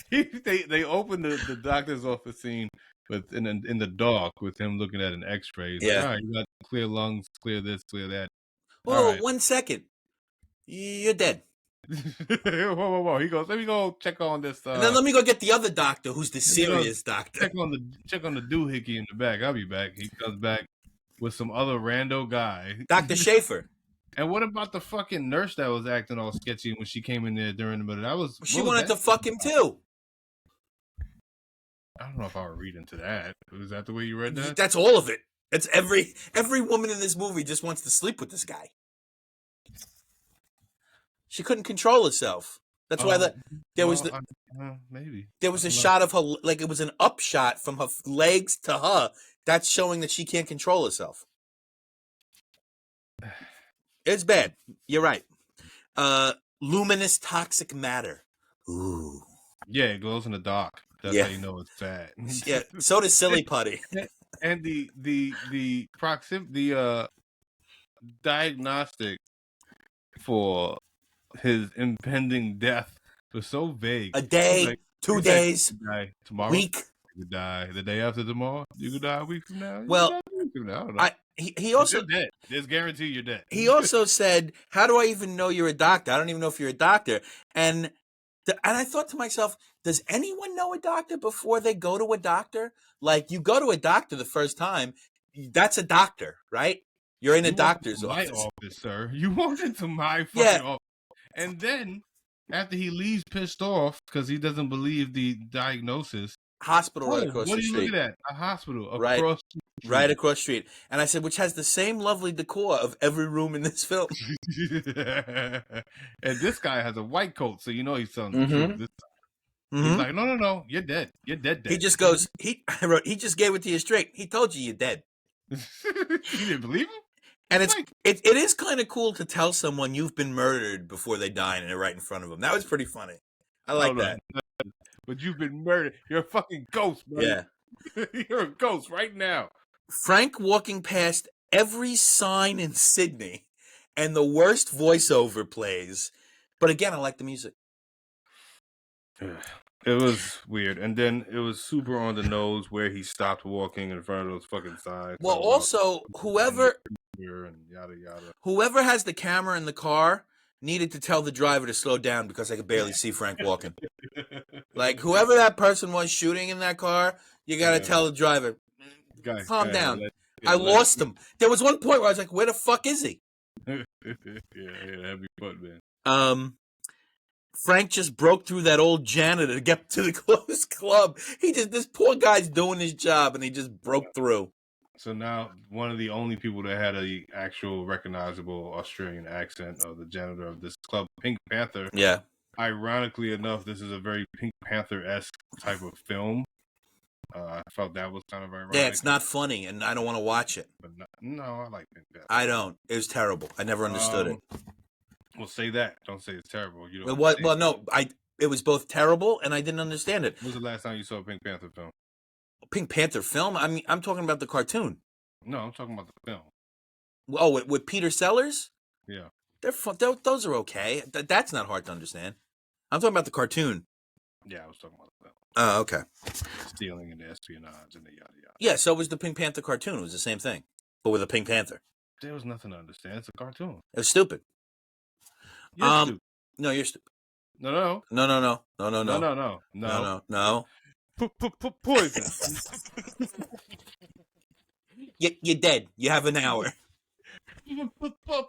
They opened the doctor's office scene in the dark with him looking at an X-ray. He's like, all right, you got clear lungs, clear this, clear that. Whoa, 1 second. You're dead. Whoa. He goes, let me go check on this. And then let me go get the other doctor who's the serious doctor. Check on the doohickey in the back. I'll be back. He comes back with some other rando guy. Dr. Schaefer. And what about the fucking nurse that was acting all sketchy when she came in there during the middle? She wanted to fuck him too. I don't know if I would read into that. Was that the way you read that? That's all of it. It's every woman in this movie just wants to sleep with this guy. She couldn't control herself. That's why maybe there was a shot of her, like it was an upshot from her legs to her. That's showing that she can't control herself. It's bad. You're right. Luminous toxic matter. Ooh. Yeah, it glows in the dark. That's how you know it's bad. Yeah. So does Silly Putty. And the diagnostic for his impending death was so vague. A day, 2 days, tomorrow, week. You could die the day after tomorrow. You could die a week from now. Well, I don't know. He also you're dead. There's guarantee you're dead. He also said, "How do I even know you're a doctor? I don't even know if you're a doctor." And I thought to myself, does anyone know a doctor before they go to a doctor? Like, you go to a doctor the first time, that's a doctor, right? You're in a doctor's office. My office, sir. You walked into my fucking office. And then, after he leaves pissed off because he doesn't believe the diagnosis. Hospital right across the street. What are you looking at? A hospital across the street. Right across the street. And I said, which has the same lovely decor of every room in this film. And this guy has a white coat, so you know he's telling the truth. This time. He's like, no, you're dead. You're dead. He just goes, he just gave it to you straight. He told you you're dead. You didn't believe him? And it is kind of cool to tell someone you've been murdered before they die and they're right in front of them. That was pretty funny. I like that. But you've been murdered. You're a fucking ghost, buddy. Yeah. You're a ghost right now. Frank walking past every sign in Sydney and the worst voiceover plays. But again, I like the music. It was weird. And then it was super on the nose where he stopped walking in front of those fucking signs. Well, also, whoever and yada yada. Whoever has the camera in the car needed to tell the driver to slow down because I could barely see Frank walking. Like, whoever that person was shooting in that car, you got to tell the driver, calm down. I lost him. There was one point where I was like, where the fuck is he? Yeah, heavy foot, man. Frank just broke through that old janitor to get to the closed club. This poor guy's doing his job and he just broke through. So now one of the only people that had a actual recognizable Australian accent of the janitor of this club, Pink Panther. Yeah. Ironically enough, this is a very Pink Panther-esque type of film. I felt that was kind of ironic. Yeah, it's not funny, and I don't want to watch it. But no, I like Pink Panther. I don't. It was terrible. I never understood it. Well, say that. Don't say it's terrible. You don't. Well, no. It was both terrible, and I didn't understand it. When was the last time you saw a Pink Panther film? Pink Panther film? I mean, I'm talking about the cartoon. No, I'm talking about the film. Oh, with Peter Sellers? Yeah. They're fun. Those are okay. That's not hard to understand. I'm talking about the cartoon. Yeah, I was talking about the film. Oh, okay. Stealing and espionage and the yada yada. Yeah, so was the Pink Panther cartoon. It was the same thing, but with a Pink Panther. There was nothing to understand. It's a cartoon. It was stupid. You're stupid. No, you're stupid. No. Poison. You're dead. You have an hour.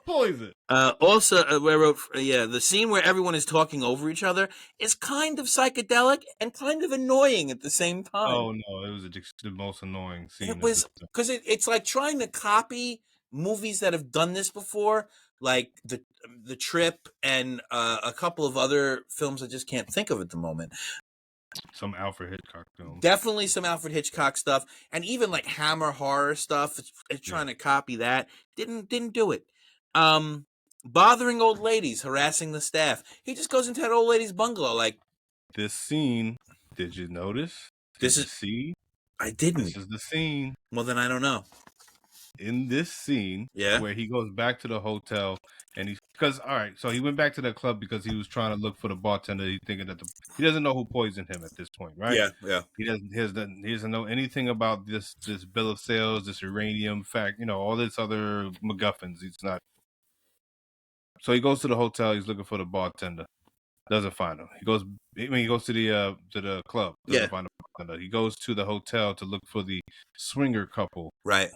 Poison. Also, where I wrote, the scene where everyone is talking over each other is kind of psychedelic and kind of annoying at the same time. Oh no, it was the most annoying scene. It was because it's like trying to copy movies that have done this before, like the Trip and a couple of other films I just can't think of at the moment. Some Alfred Hitchcock films. Definitely some Alfred Hitchcock stuff, and even like Hammer horror stuff. It's trying to copy that. Didn't do it. Bothering old ladies, harassing the staff. He just goes into that old lady's bungalow. Like this scene, did you notice? Did you see? I didn't. This is the scene. Well, then I don't know. In this scene, where he goes back to the hotel, and so he went back to the club because he was trying to look for the bartender. He's thinking that he doesn't know who poisoned him at this point, right? Yeah. He doesn't know anything about this bill of sales, this uranium fact, all this other MacGuffins. He's not. So he goes to the hotel. He's looking for the bartender. Doesn't find him. He goes to the club. Doesn't find the bartender. He goes to the hotel to look for the swinger couple. Right.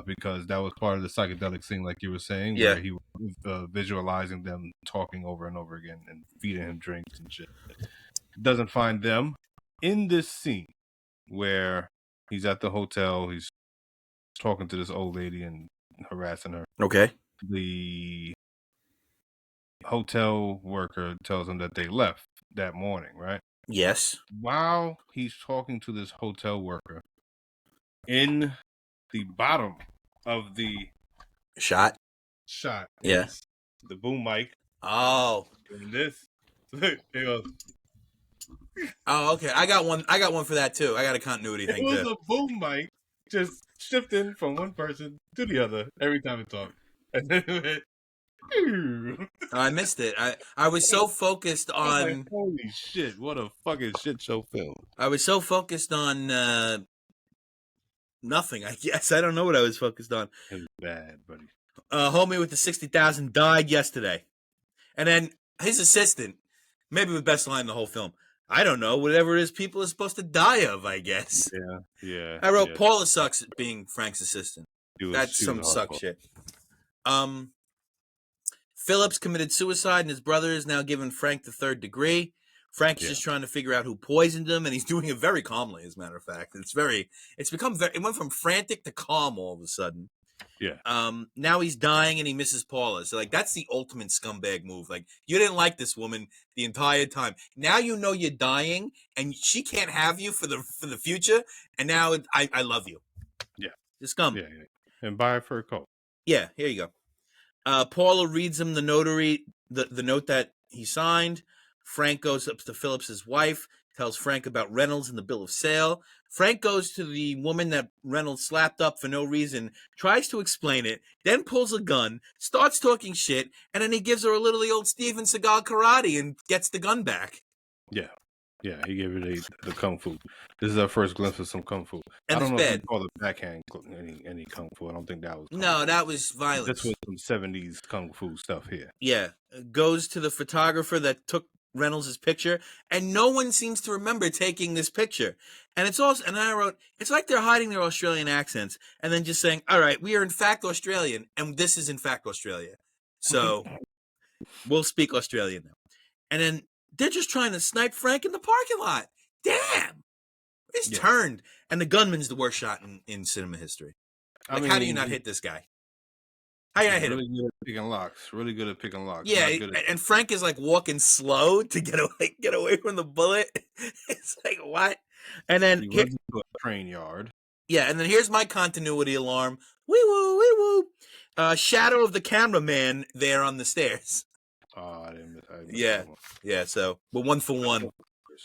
Because that was part of the psychedelic scene, like you were saying, where he was visualizing them talking over and over again and feeding him drinks and shit. Doesn't find them. In this scene where he's at the hotel, he's talking to this old lady and harassing her. Okay. The hotel worker tells him that they left that morning, right? Yes. While he's talking to this hotel worker, in the bottom of the shot, is the boom mic. Oh, and this. He goes, oh, okay. I got one for that too. I got a continuity thing. It was a boom mic just shifting from one person to the other every time it talked, and then it went. I missed it. I was so focused on. Like, holy shit! What a fucking shit show film. I was so focused on nothing. I guess I don't know what I was focused on. It was bad, buddy. Homie with the 60,000 died yesterday, and then his assistant, maybe the best line in the whole film. I don't know, whatever it is people are supposed to die of. I guess. Yeah. I wrote Paula sucks at being Frank's assistant. That's some suck shit. Phillips committed suicide, and his brother is now giving Frank the 3rd degree. Frank's just trying to figure out who poisoned him, and he's doing it very calmly, as a matter of fact. It went from frantic to calm all of a sudden. Yeah. Now he's dying, and he misses Paula. So, like, that's the ultimate scumbag move. Like, you didn't like this woman the entire time. Now you know you're dying, and she can't have you for the future, and now I love you. Yeah. The scum. Yeah. And buy a fur coat. Yeah, here you go. Paula reads him the note that he signed. Frank goes up to Phillips's wife, tells Frank about Reynolds and the bill of sale. Frank goes to the woman that Reynolds slapped up for no reason, tries to explain it, then pulls a gun, starts talking shit, and then he gives her a little old Steven Seagal karate and gets the gun back. Yeah, he gave her the kung fu. This is our first glimpse of some kung fu. And I don't know bad. if you call it backhand any kung fu. I don't think that was. No, that was violence. This was some 70s kung fu stuff here. Yeah, goes to the photographer that took Reynolds' picture, and no one seems to remember taking this picture. And it's also, and I wrote, it's like they're hiding their Australian accents and then just saying, all right, we are in fact Australian, and this is in fact Australia. So we'll speak Australian now. And then they're just trying to snipe Frank in the parking lot. Damn! It's turned. And the gunman's the worst shot in cinema history. Like, how do you not hit this guy? How do you not hit him? Really good at picking locks. Really good at picking locks. Yeah, and Frank is like walking slow to get away from the bullet. It's like, what? And then he runs into a train yard. Yeah, and then here's my continuity alarm. Wee woo, wee woo. Shadow of the cameraman there on the stairs. Oh, I didn't Yeah. So, but 1 for 1.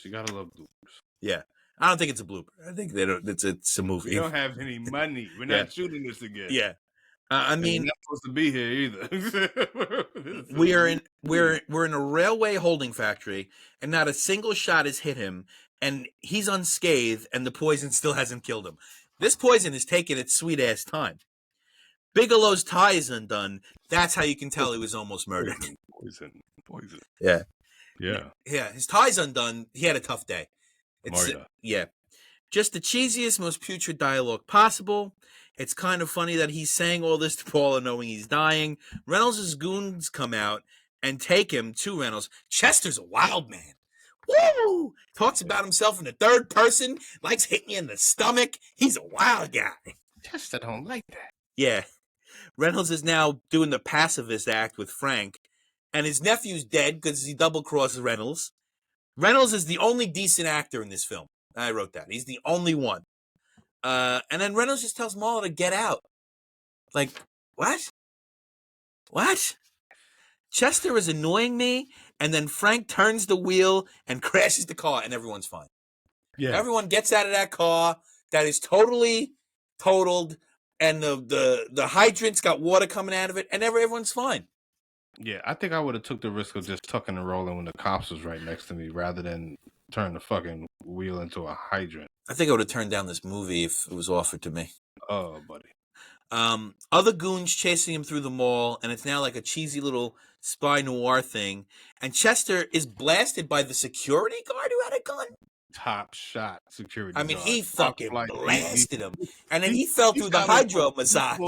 You gotta love bloopers. Yeah, I don't think it's a blooper. I think they don't. It's a movie. We don't have any money. We're not shooting this again. Yeah, I mean, we're not supposed to be here either. we're in a railway holding factory, and not a single shot has hit him, and he's unscathed, and the poison still hasn't killed him. This poison is taking its sweet ass time. Bigelow's tie is undone. That's how you can tell he was almost murdered. Poison. Yeah. Yeah. His tie's undone. He had a tough day. Mario. Yeah. Just the cheesiest, most putrid dialogue possible. It's kind of funny that he's saying all this to Paula knowing he's dying. Reynolds' goons come out and take him to Reynolds. Chester's a wild man. Woo! Talks about himself in the third person, likes hitting you in the stomach. He's a wild guy. Chester don't like that. Yeah. Reynolds is now doing the pacifist act with Frank, and his nephew's dead because he double-crosses Reynolds. Reynolds is the only decent actor in this film. I wrote that. He's the only one. And then Reynolds just tells Marla to get out. Like, what? What? Chester is annoying me, and then Frank turns the wheel and crashes the car, and everyone's fine. Yeah. Everyone gets out of that car that is totally totaled, and the hydrant's got water coming out of it, and everyone's fine. Yeah, I think I would have took the risk of just tucking and rolling when the cops was right next to me rather than turn the fucking wheel into a hydrant. I think I would have turned down this movie if it was offered to me. Oh, buddy. Other goons chasing him through the mall, and it's now like a cheesy little spy noir thing. And Chester is blasted by the security guard who had a gun. Top shot security guard. I mean, guard. he fucking blasted him. And then he fell through the hydro massage.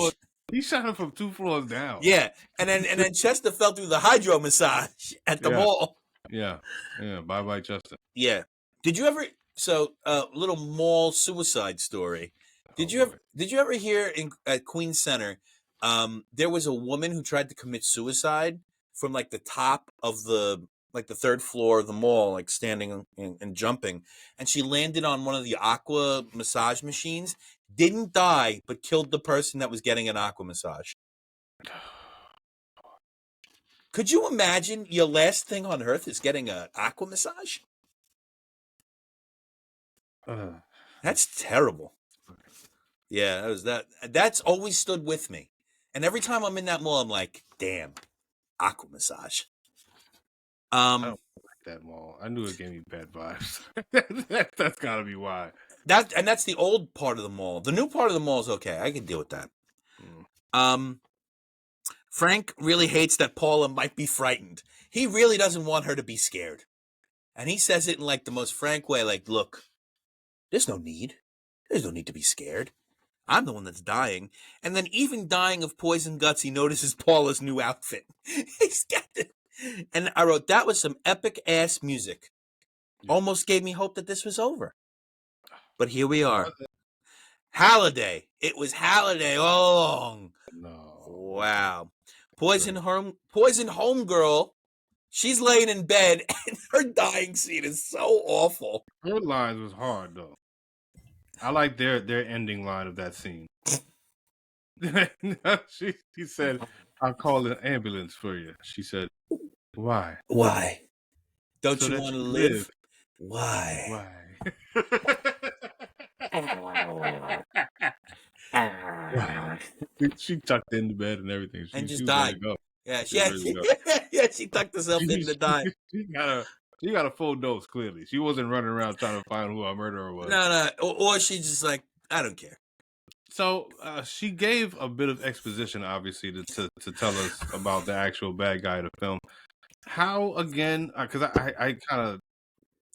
He shot him from 2 floors down. Yeah. And then Chester fell through the hydro massage at the mall. Yeah. Yeah. Bye-bye, Chester. Yeah. Did you ever... So, little mall suicide story. Did you ever hear at Queens Center, there was a woman who tried to commit suicide from like the top of the third floor of the mall, like standing and jumping, and she landed on one of the aqua massage machines, didn't die, but killed the person that was getting an aqua massage. Could you imagine your last thing on earth is getting an aqua massage? That's terrible. Yeah, that's always stood with me. And every time I'm in that mall, I'm like, damn, aqua massage. I don't like that mall. I knew it gave me bad vibes. That's gotta be why. That's the old part of the mall. The new part of the mall is okay. I can deal with that. Frank really hates that Paula might be frightened. He really doesn't want her to be scared. And he says it in like the most frank way, like, look, there's no need. There's no need to be scared. I'm the one that's dying. And then even dying of poison guts, he notices Paula's new outfit. He's got it. And I wrote, that was some epic-ass music. Yeah. Almost gave me hope that this was over. But here we are. Halliday. It was Halliday all along. No. Wow. Poison homegirl. She's laying in bed, and her dying scene is so awful. Her lines was hard, though. I like their ending line of that scene. She said, I'll call an ambulance for you. She said, why? Why? Don't so you want to live? Why? She tucked into bed and everything. And just died. Yeah, she tucked herself in to die. She got a full dose, clearly. She wasn't running around trying to find who our murderer was. No. Or she's just like, I don't care. So she gave a bit of exposition, obviously, to tell us about the actual bad guy of the film. How, again, because I kind of,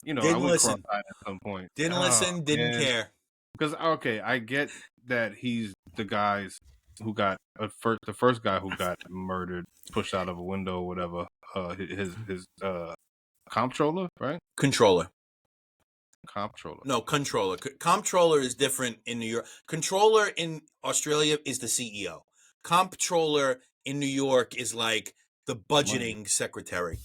didn't I would listen. cross-eyed at some point. Didn't listen, didn't care. Because, okay, I get that he's the guys who got, the first guy who got murdered, pushed out of a window or whatever, his comptroller, right? Controller. Comptroller. No, controller. Comptroller is different in New York. Controller in Australia is the CEO. Comptroller in New York is like the budgeting secretary.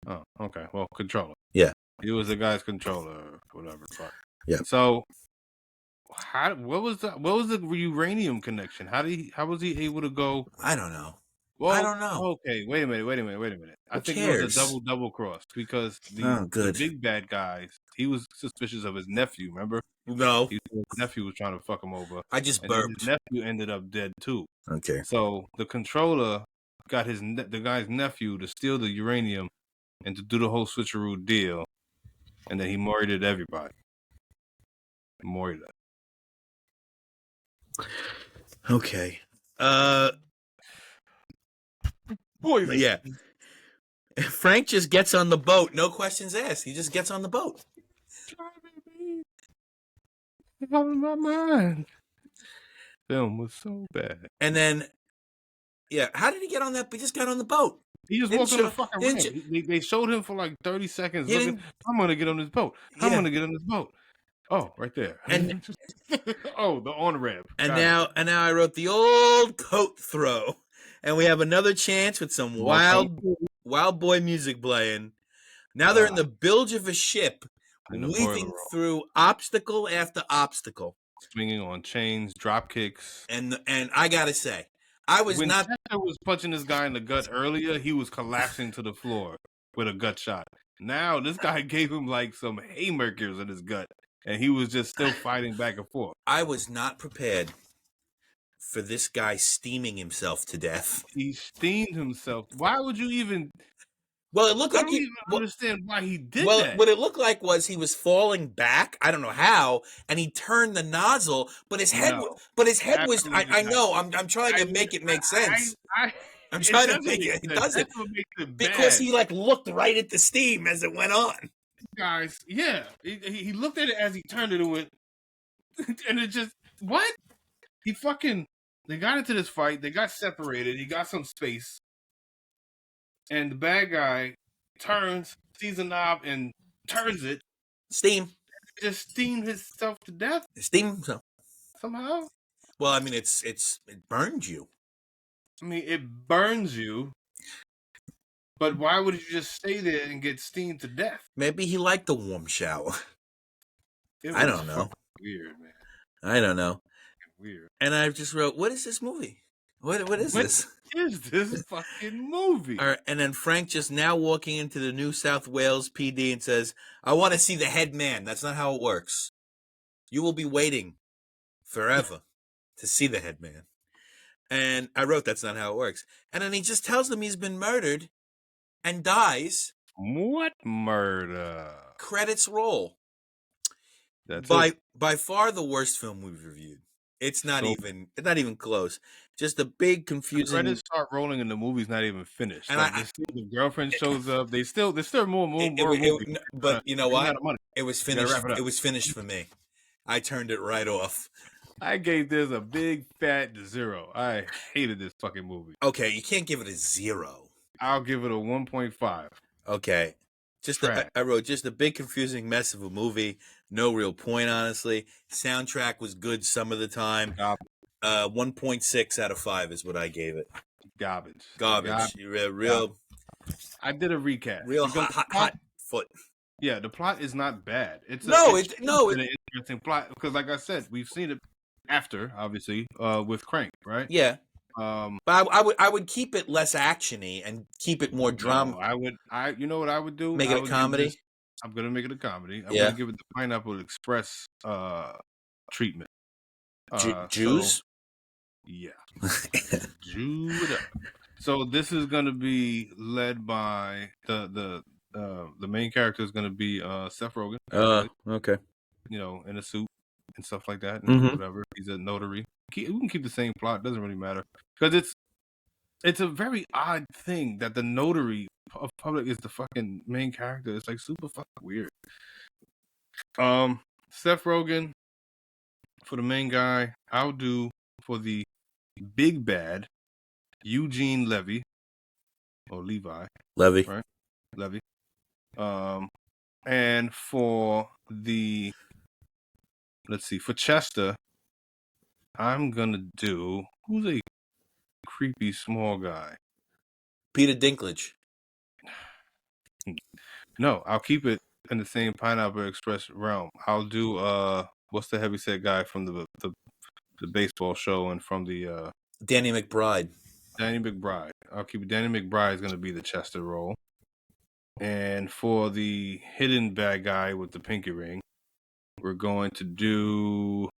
Oh, okay. Well, controller. Yeah. He was the guy's controller, whatever. Fuck. Yeah. So, what was the uranium connection? How was he able to go? I don't know. Well, I don't know. Okay, wait a minute. I think cares? It was a double cross because the big bad guys, he was suspicious of his nephew, remember? No. His nephew was trying to fuck him over. I just burped. His nephew ended up dead too. Okay. So the controller got the guy's nephew to steal the uranium and to do the whole switcheroo deal, and then he murdered everybody. Okay. Poison. Yeah. Frank just gets on the boat. No questions asked. He just gets on the boat. Out of my mind. Film was so bad. And then, yeah, how did he get on that? He just got on the boat. He just walked on the fucking ramp. They showed him for like 30 seconds looking. I'm gonna get on this boat. I'm gonna get on this boat. Oh, right there. And oh, the on ramp. And now I wrote the old coat throw, and we have another chance with some wild boy music playing. Now they're in the bilge of a ship, weaving through obstacle after obstacle, swinging on chains, drop kicks, and I gotta say, when Chester was punching this guy in the gut earlier, he was collapsing to the floor with a gut shot. Now this guy gave him like some haymakers in his gut, and he was just still fighting back and forth. I was not prepared for this guy steaming himself to death. He steamed himself. Why would you even? Well, it looked like he understand why he did that. Well, what it looked like was he was falling back. I don't know how, and he turned the nozzle, but his head. But his head was. I know. I'm trying to make it make sense. I'm trying to make it. It doesn't because he like looked right at the steam as it went on. Guys, yeah, he looked at it as he turned it and went, and it just what? He fucking. They got into this fight. They got separated. He got some space. And the bad guy turns, sees a knob, and turns it. Steam. Just steamed himself to death. Steam himself. Somehow. Well, I mean, it burns you. I mean, it burns you. But why would you just stay there and get steamed to death? Maybe he liked the warm shower. I don't know. Weird, man. I don't know. Weird. And I just wrote, what is this movie? What is this? What is this fucking movie? All right, and then Frank just now walking into the New South Wales PD and says, I want to see the head man. That's not how it works. You will be waiting forever to see the head man. And I wrote, that's not how it works. And then he just tells them he's been murdered and dies. What murder? Credits roll. That's by far the worst film we've reviewed. It's not even close. Just a big confusing. The credits start rolling and the movie's not even finished. And like the girlfriend shows up. There's still more movies. But you know what? It was finished. It was finished for me. I turned it right off. I gave this a big fat 0. I hated this fucking movie. Okay, you can't give it a 0. I'll give it a 1.5. Okay. I wrote just a big confusing mess of a movie. No real point, honestly. Soundtrack was good some of the time. 1.6 out of 5 is what I gave it. Garbage. Real. I did a recap. Real hot foot. Yeah, the plot is not bad. It's an interesting plot because, like I said, we've seen it after, obviously, with Crank, right? Yeah. But I would keep it less actiony and keep it more drama. You know what I would do? Make it a comedy. I'm gonna make it a comedy. I'm gonna give it the Pineapple Express treatment. Jews. Yeah. Jewed up. So this is gonna be led by the main character is gonna be Seth Rogen. Okay. You know, in a suit and stuff like that, and whatever. He's a notary. We can keep the same plot. Doesn't really matter because it's a very odd thing that the notary of public is the fucking main character. It's like super fucking weird. Seth Rogen for the main guy. I'll do for the big bad Eugene Levy or Levi. Levy. Right? Levy. And for the for Chester, I'm gonna do who's a creepy small guy. Peter Dinklage. No, I'll keep it in the same Pineapple Express realm. I'll do what's the heavyset guy from the baseball show and from the Danny McBride. Danny McBride. I'll keep it. Danny McBride is gonna be the Chester role. And for the hidden bad guy with the pinky ring, we're going to do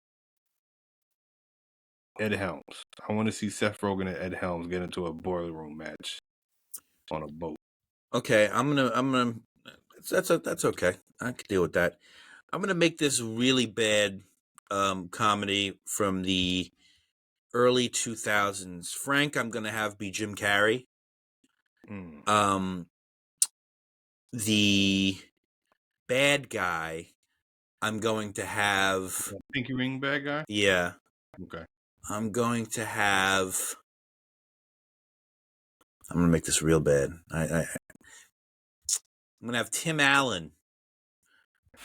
Ed Helms. I want to see Seth Rogen and Ed Helms get into a boiler room match on a boat. Okay, I'm gonna. That's okay. I can deal with that. I'm gonna make this really bad comedy from the early 2000s. Frank, I'm gonna have be Jim Carrey. The bad guy, I'm going to have pinky ring bad guy. Yeah. Okay. I'm going to have. I'm going to make this real bad. I'm going to have Tim Allen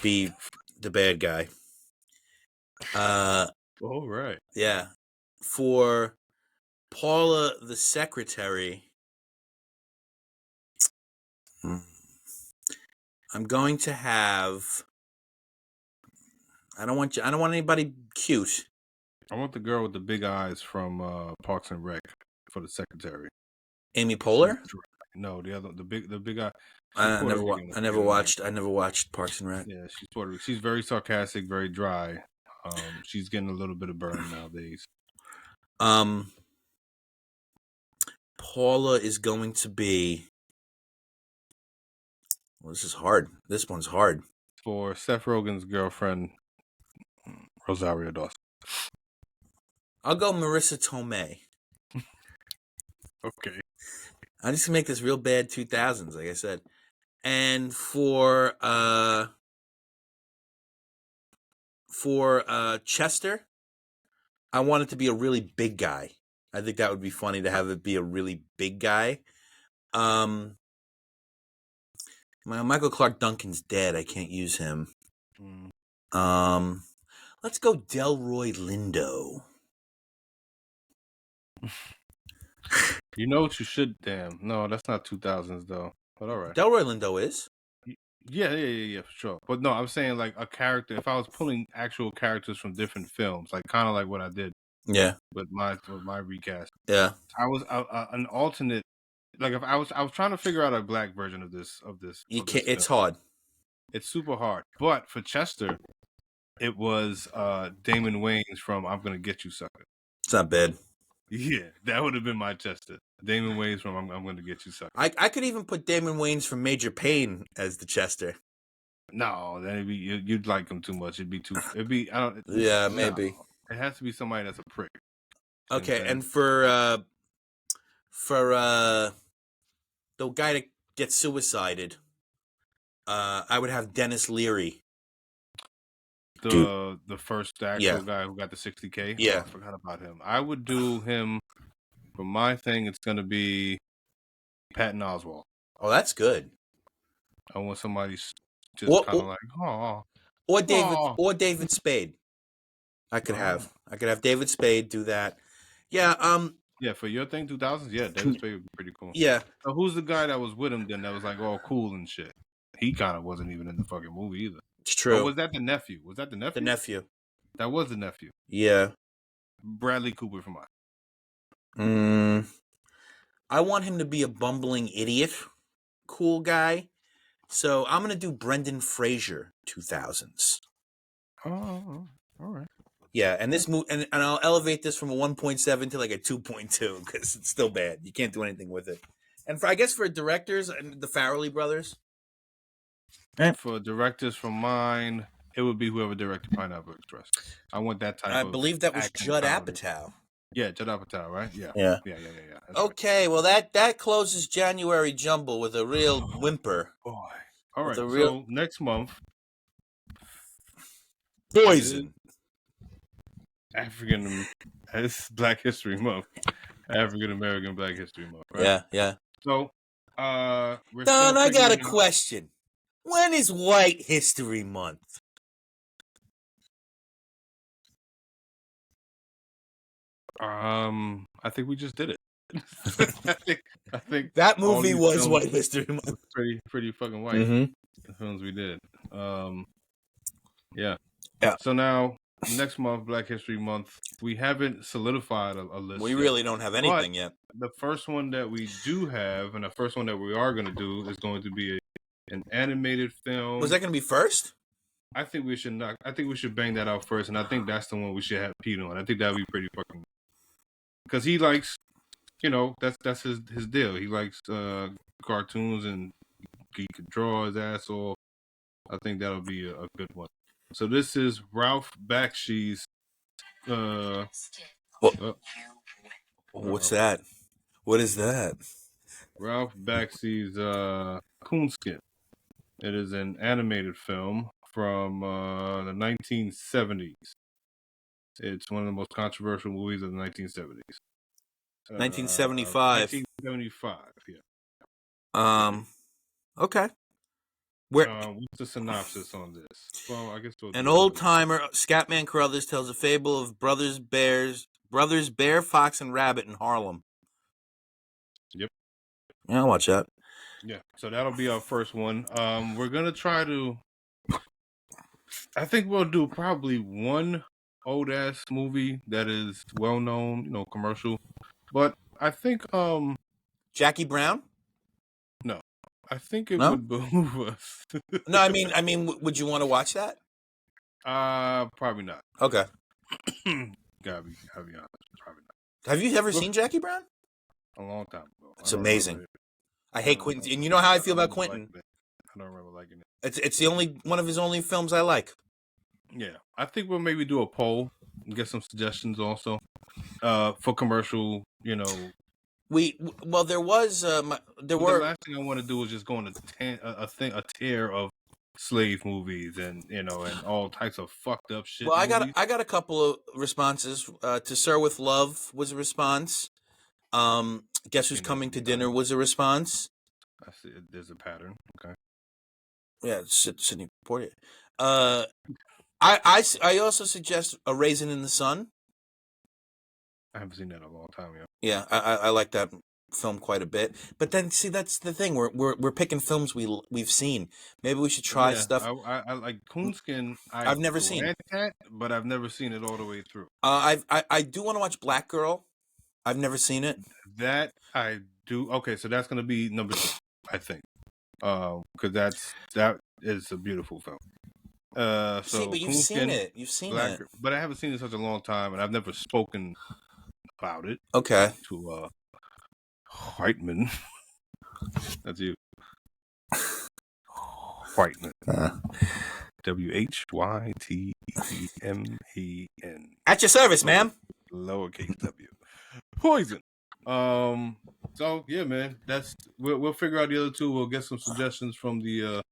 be the bad guy. All right. Yeah. For Paula the secretary, I'm going to have. I don't want anybody cute. I want the girl with the big eyes from Parks and Rec for the secretary. Amy Poehler? No, the big eye. I never watched Parks and Rec. Yeah, she's Puerto Rican. She's very sarcastic, very dry. She's getting a little bit of burn nowadays. Paula is going to be. Well, this is hard. This one's hard. For Seth Rogen's girlfriend, Rosario Dawson. I'll go Marissa Tomei. Okay. I'm just gonna make this real bad 2000s, like I said. And for Chester, I want it to be a really big guy. I think that would be funny to have it be a really big guy. Michael Clark Duncan's dead. I can't use him. Let's go Delroy Lindo. You know what you should? Damn, no, that's not 2000s though. But all right. Delroy Lindo is. Yeah, for sure. But no, I'm saying like a character. If I was pulling actual characters from different films, like kind of like what I did. Yeah. With my recast. Yeah. I was an alternate. Like if I was trying to figure out a black version of this. You can't. It's hard. It's super hard. But for Chester, it was Damon Wayans from "I'm Gonna Get You, Sucker." It's not bad. Yeah, that would have been my Chester. Damon Wayans from "I'm Gonna Get You, Sucker." I could even put Damon Wayans from Major Payne as the Chester. No, then you'd like him too much. It'd be. Yeah, maybe. It has to be somebody that's a prick. Okay, and for the guy that gets suicided, I would have Dennis Leary. The first actual guy who got the 60K. Yeah, I forgot about him. I would do him for my thing. It's gonna be Patton Oswalt. Oh, that's good. I want somebody just kind of like, oh, or David Spade. I could have David Spade do that. Yeah. Yeah, for your thing, 2000s. Yeah, David Spade would be pretty cool. Yeah. So who's the guy that was with him then? That was like all cool and shit. He kind of wasn't even in the fucking movie either. It's true. Or was that the nephew? The nephew. That was the nephew. Yeah. Bradley Cooper for mine. I want him to be a bumbling idiot, cool guy. So I'm gonna do Brendan Fraser 2000s. Oh, all right. Yeah, and this and I'll elevate this from a 1.7 to like a 2.2 because it's still bad. You can't do anything with it. And I guess for directors, and the Farrelly brothers. For directors from mine, it would be whoever directed Pineapple Express. I want that type. I believe that was Judd Apatow. Yeah, Judd Apatow, right? Yeah. That's okay, right. Well that closes January Jumble with a real whimper. Boy. All right. So next month, Poison. It's Black History Month. African American Black History Month, right? Yeah. So, Don, I got a question. When is White History Month? I think we just did it. I think that movie was White History Month. Pretty fucking white. Mm-hmm. The films we did. Yeah. Yeah. So now, next month, Black History Month, we haven't solidified a list. We really don't have anything yet. The first one that we do have, and the first one that we are going to do, is going to be an animated film. Was that going to be first? I think we should not. I think we should bang that out first, and I think that's the one we should have Pete on. I think that would be pretty fucking. Because he likes, that's his deal. He likes cartoons and he could draw his ass off. I think that'll be a good one. So this is Ralph Bakshi's. What's that? What is that? Ralph Bakshi's Coonskin. It is an animated film from the 1970s. It's one of the most controversial movies of the 1970s. 1975. 1975. Yeah. Okay. Where What's the synopsis on this? Well, I guess we'll an do old timer, Scatman Crothers, tells a fable of brothers Bear, Fox, and Rabbit in Harlem. Yep. Yeah, I'll watch that. Yeah. So that'll be our first one. We're gonna try to. I think we'll do probably one old ass movie that is well known, commercial. But I think Jackie Brown? no. I think it No? would behoove us. No, I mean, would you want to watch that? Probably not. Okay. gotta be honest. Probably not. Have you ever seen Jackie Brown? A long time ago. It's amazing. I hate Quentin, and you know how I feel about Quentin. I don't remember liking it. It's the only one of his only films I like. Yeah, I think we'll maybe do a poll and get some suggestions also for commercial. There was there were. The last thing I want to do is just go on a tear of slave movies and all types of fucked up shit. Well, movies. I got a couple of responses. To Sir with Love was a response. Guess Who's Coming to Dinner was a response. I see. There's a pattern. Okay. Yeah, Sidney Poitier. I also suggest A Raisin in the Sun. I haven't seen that in a long time. Yeah, I like that film quite a bit. But then, see, that's the thing. We're picking films we've seen. Maybe we should try stuff. I like Coonskin. I've never seen that, but I've never seen it all the way through. I do want to watch Black Girl. I've never seen it. That I do. Okay, so that's gonna be number 2, I think. Because that is a beautiful film. So see, but you've seen it. You've seen it. But I haven't seen it in such a long time, and I've never spoken about it. Okay. To Whiteman. That's you. Whiteman. WHYTEMAN. At your service, ma'am. Lowercase W. Poison. So yeah, man. We'll figure out the other 2. We'll get some suggestions from the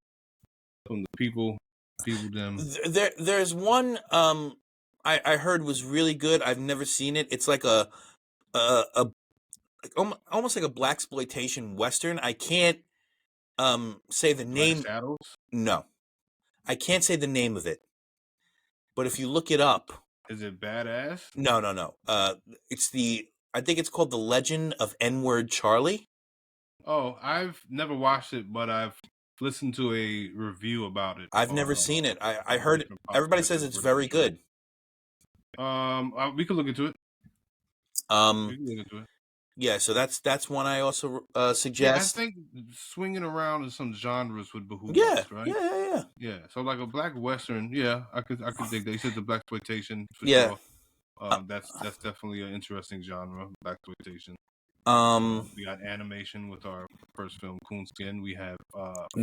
people. Them. There's one I heard was really good. I've never seen it. It's like a almost like a blaxploitation western. I can't say the name. Shadows? No, I can't say the name of it. But if you look it up, is it badass? No. I think it's called The Legend of N-Word Charlie. Oh, I've never watched it, but I've listened to a review about it. I've never seen it. I heard it. Everybody says it's very good. We could look into it. We can look into it. Yeah, so that's one I also suggest. Yeah, I think swinging around in some genres would behoove us, right? Yeah. So like a black western, I could dig that. You said the blaxploitation for sure. That's definitely an interesting genre, blaxploitation. We got animation with our first film, Coonskin. We have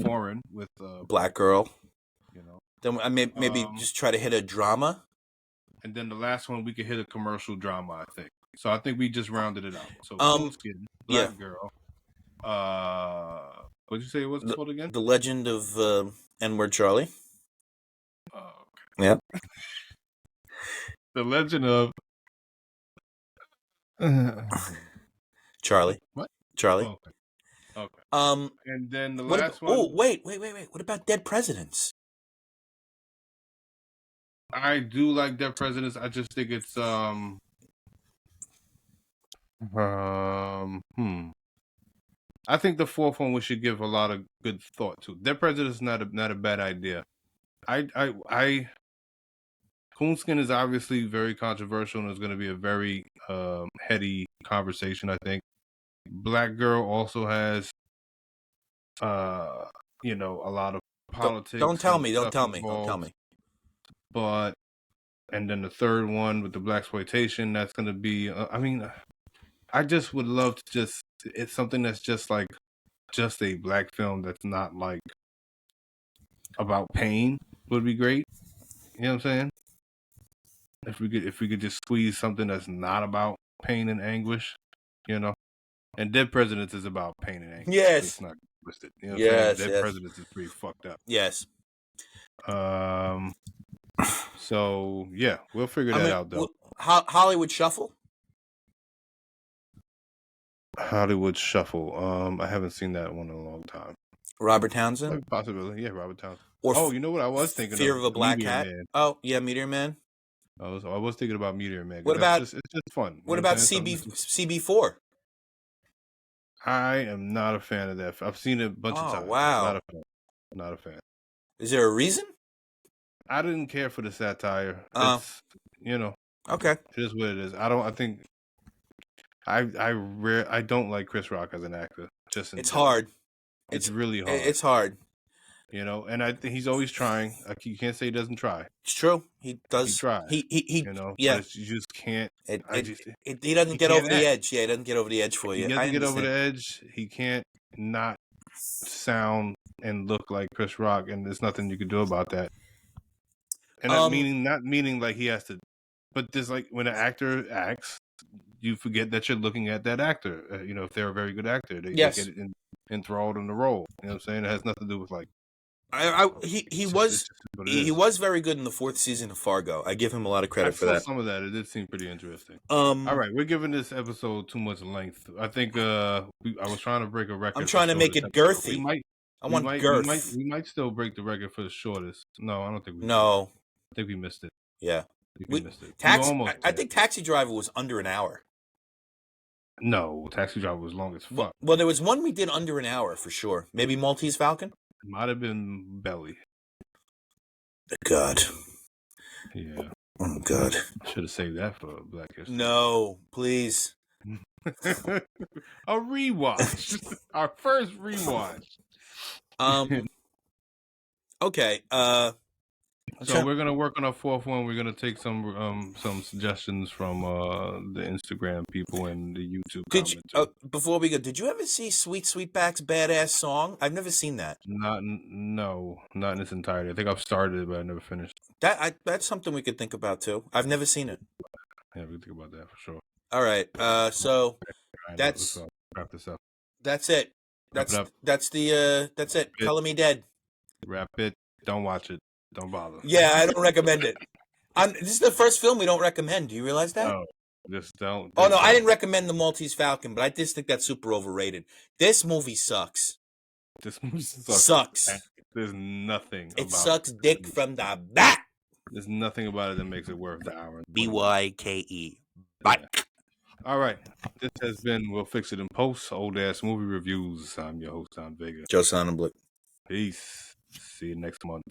foreign with Black Girl. Then I maybe just try to hit a drama. And then the last one we could hit a commercial drama, I think. So I think we just rounded it out. So Coonskin, Black Girl. What'd you say it was called again? The Legend of N-Word Charlie. Okay. Yep. The Legend of Charlie. What? Charlie. Okay. And then the last one. Oh, wait. What about Dead Presidents? I do like Dead Presidents. I just think it's I think the 4th one we should give a lot of good thought to. Dead Presidents is not a bad idea. Coonskin is obviously very controversial and it's going to be a very heady conversation, I think. Black Girl also has a lot of politics. Don't tell me. But and then the 3rd one with the blaxploitation, that's going to be I just would love to it's something that's just like just a black film that's not like about pain would be great. You know what I'm saying? If we could just squeeze something that's not about pain and anguish, And Dead Presidents is about pain and anguish. Yes. It's not twisted. Dead Presidents is pretty fucked up. Yes. So yeah, we'll figure that out though. Hollywood Shuffle. Hollywood Shuffle. I haven't seen that one in a long time. Robert Townsend. Possibly, yeah, Robert Townsend. Or you know what I was thinking Fear of? of a Black Meteor Cat. Man. Oh yeah, Meteor Man. I was thinking about Meteor Man. What about it's just fun. What about CB4? I am not a fan of that. I've seen it a bunch of times. Wow. Not a fan. Is there a reason? I didn't care for the satire. It's okay. It is what it is. I think I don't like Chris Rock as an actor. It's hard. It's really hard. It's hard. And I think he's always trying. You can't say he doesn't try. It's true. He does. He tries. He yeah. But you just can't. He doesn't get over the edge. Yeah, he doesn't get over the edge for you. He doesn't get over the edge. He can't not sound and look like Chris Rock, and there's nothing you can do about that. And not meaning like he has to, but there's like when an actor acts, you forget that you're looking at that actor. If they're a very good actor, they get enthralled in the role. You know what I'm saying? It has nothing to do with like. He was very good in the 4th season of Fargo. I give him a lot of credit for that. Some of that. It did seem pretty interesting. All right, we're giving this episode too much length. I think I was trying to break a record. I'm trying to make it girthy. Girth. We might still break the record for the shortest. No, I don't think we. No, I think we missed it. Yeah, we missed it. I think Taxi Driver was under an hour. No, Taxi Driver was long as fuck. Well, there was one we did under an hour for sure. Maybe Maltese Falcon. It might have been Belly. God. Yeah. Oh God. I should have saved that for Black History. No, please. A rewatch. Our first rewatch. Okay. So we're gonna work on our 4th one. We're gonna take some suggestions from the Instagram people and the YouTube comments. Before we go, did you ever see Sweet Sweetback's Badass Song? I've never seen that. Not in its entirety. I think I've started it, but I never finished. That's something we could think about too. I've never seen it. Yeah, we can think about that for sure. All right. So let's wrap this up. That's it. That's it. Color Me Dead. Wrap it. Don't watch it. Don't bother. Yeah, I don't recommend it. This is the first film we don't recommend. Do you realize that? No, just don't. Oh no, I didn't recommend The Maltese Falcon, but I just think that's super overrated. This movie sucks. This movie sucks. There's nothing. It sucks dick from the back. There's nothing about it that makes it worth the hour. BYKE. Bye. Yeah. All right. This has been We'll Fix It in Post. Old ass movie reviews. I'm your host, Don Vega. Joe Sonnenblick. Peace. See you next month.